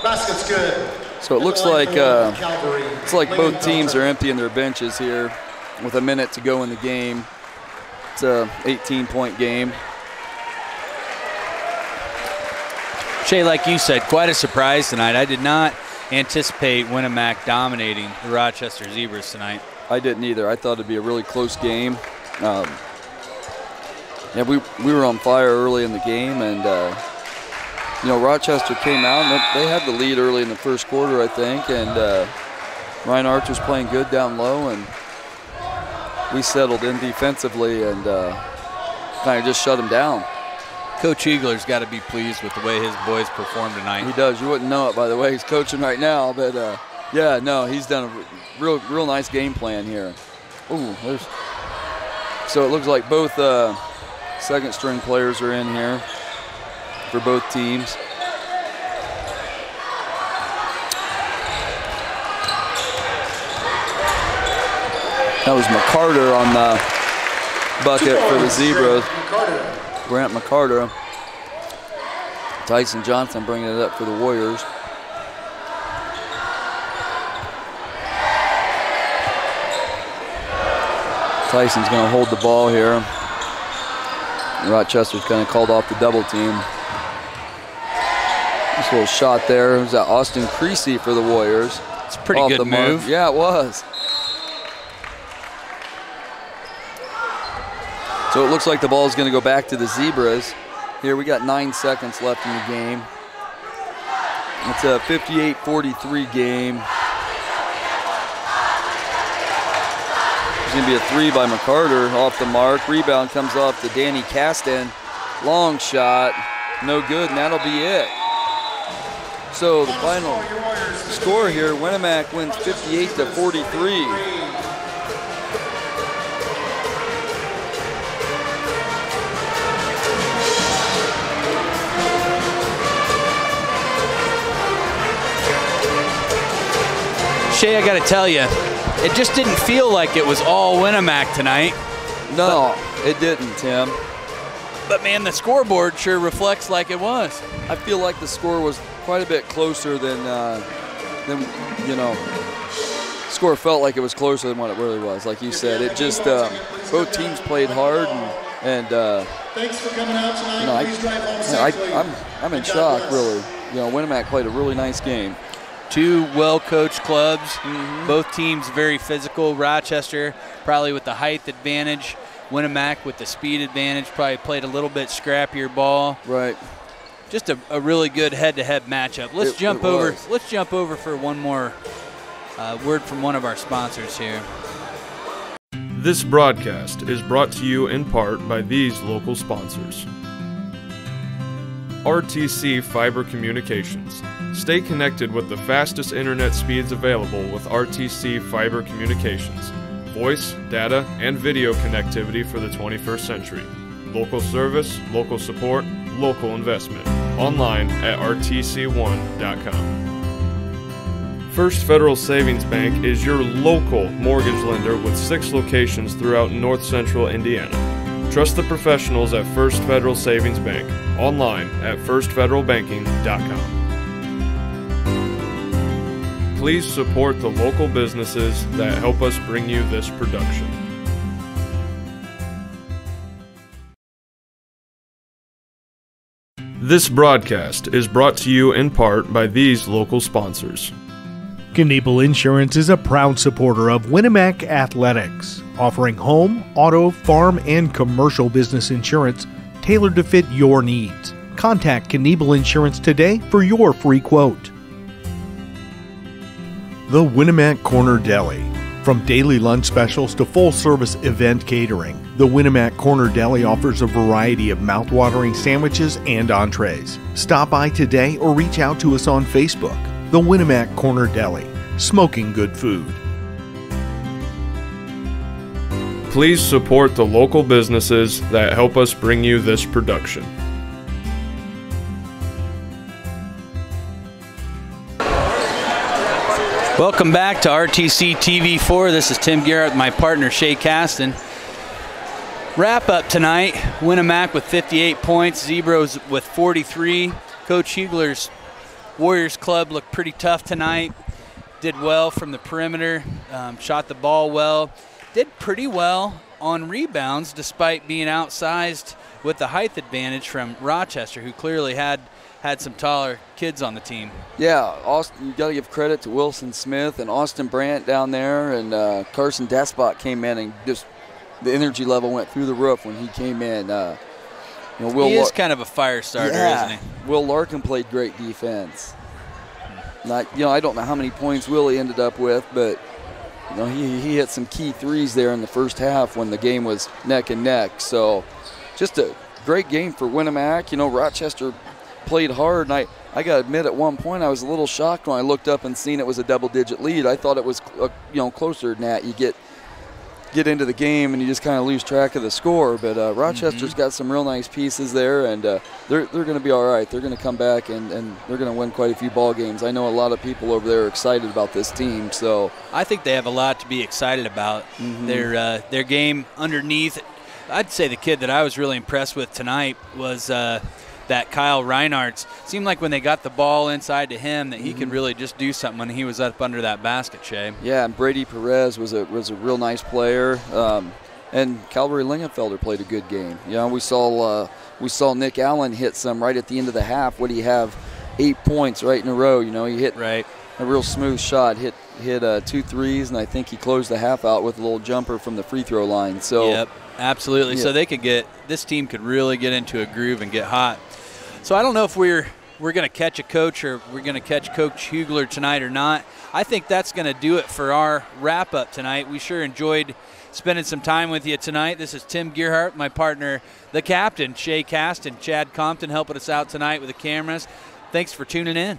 A: Basket's good.
C: So it looks like both teams are emptying their benches here with a minute to go in the game. It's a 18-point game.
B: Shay, like you said, quite a surprise tonight. I did not anticipate Winamac dominating the Rochester Zebras tonight.
C: I didn't either. I thought it'd be a really close game. Yeah, we were on fire early in the game, and you know, Rochester came out and they had the lead early in the first quarter, I think, and Ryan Archer's playing good down low, and we settled in defensively and kind of just shut them down.
B: Coach Eagler's got to be pleased with the way his boys performed tonight.
C: He does. You wouldn't know it by the way he's coaching right now, but yeah, no, he's done a real nice game plan here. Ooh, so it looks like both second string players are in here for both teams. That was McCarter on the bucket for the Zebras. Grant McCarter. Tyson Johnson bringing it up for the Warriors. Tyson's going to hold the ball here. Rochester's kind of called off the double team. This little shot there. It was that Austin Creasy for the Warriors.
B: It's a pretty good move.
C: Yeah, it was. So it looks like the ball is going to go back to the Zebras. Here we got 9 seconds left in the game. It's a 58-43 game. There's going to be a three by McCarter off the mark. Rebound comes off to Danny Caston. Long shot, no good, and that'll be it. So the final score here, Winamac wins 58-43.
B: Shay, I got to tell you, it just didn't feel like it was all Winamac tonight.
C: No, it didn't, Tim.
B: But man, the scoreboard sure reflects like it was.
C: I feel like the score was quite a bit closer than you know. Score felt like it was closer than what it really was. Like you said, it just both teams played hard and
A: thanks for coming out tonight.
C: You know,
A: Please drive home safely.
C: I'm in shock, really. You know, Winamac played a really nice game.
B: Two well-coached clubs, both teams very physical. Rochester probably with the height advantage. Winamac with the speed advantage, probably played a little bit scrappier ball.
C: Right.
B: Just a really good head-to-head matchup. Let's jump over for one more word from one of our sponsors here.
H: This broadcast is brought to you in part by these local sponsors. RTC Fiber Communications. Stay connected with the fastest internet speeds available with RTC Fiber Communications. Voice, data, and video connectivity for the 21st century. Local service, local support, local investment. Online at rtc1.com. First Federal Savings Bank is your local mortgage lender with 6 locations throughout north central Indiana. Trust the professionals at First Federal Savings Bank. Online at firstfederalbanking.com. Please support the local businesses that help us bring you this production. This broadcast is brought to you in part by these local sponsors.
G: Kniebel Insurance is a proud supporter of Winamac Athletics, offering home, auto, farm, and commercial business insurance tailored to fit your needs. Contact Kniebel Insurance today for your free quote. The Winamac Corner Deli. From daily lunch specials to full-service event catering, the Winamac Corner Deli offers a variety of mouth-watering sandwiches and entrees. Stop by today or reach out to us on Facebook. The Winamac Corner Deli, smoking good food.
H: Please support the local businesses that help us bring you this production.
B: Welcome back to RTC TV4. This is Tim Garrett with my partner Shay Caston. Wrap up tonight, Winamac with 58 points, Zebras with 43. Coach Hugler's Warriors club looked pretty tough tonight. Did well from the perimeter, shot the ball well. Did pretty well on rebounds despite being outsized with the height advantage from Rochester, who clearly had some taller kids on the team.
C: Yeah, Austin, you got to give credit to Wilson Smith and Austin Brandt down there, and Carson Despot came in and just the energy level went through the roof when he came in. You know,
B: he is kind of a fire starter, isn't he?
C: Will Larkin played great defense. I don't know how many points Willie ended up with, but You know, he hit some key threes there in the first half when the game was neck and neck. So just a great game for Winamac. You know, Rochester played hard, and I got to admit at one point I was a little shocked when I looked up and seen it was a double-digit lead. I thought it was closer than that. You get into the game and you just kind of lose track of the score. But Rochester's got some real nice pieces there, and they're going to be all right. They're going to come back and they're going to win quite a few ball games. I know a lot of people over there are excited about this team. So
B: I think they have a lot to be excited about. Their game underneath. I'd say the kid that I was really impressed with tonight was that Kyle Reinhardt. Seemed like when they got the ball inside to him that he could really just do something when he was up under that basket, Shay.
C: Yeah, and Brady Perez was a real nice player, and Calvary Lingenfelder played a good game. You know, we saw Nick Allen hit some right at the end of the half. What do you have? 8 points right in a row. You know, he hit a real smooth shot, hit 2 threes, and I think he closed the half out with a little jumper from the free throw line. So
B: yep, absolutely. So this team could really get into a groove and get hot. So I don't know if we're going to catch a coach or we're going to catch Coach Hugler tonight or not. I think that's going to do it for our wrap-up tonight. We sure enjoyed spending some time with you tonight. This is Tim Gearhart, my partner, the captain, Shay Cast, and Chad Compton helping us out tonight with the cameras. Thanks for tuning in.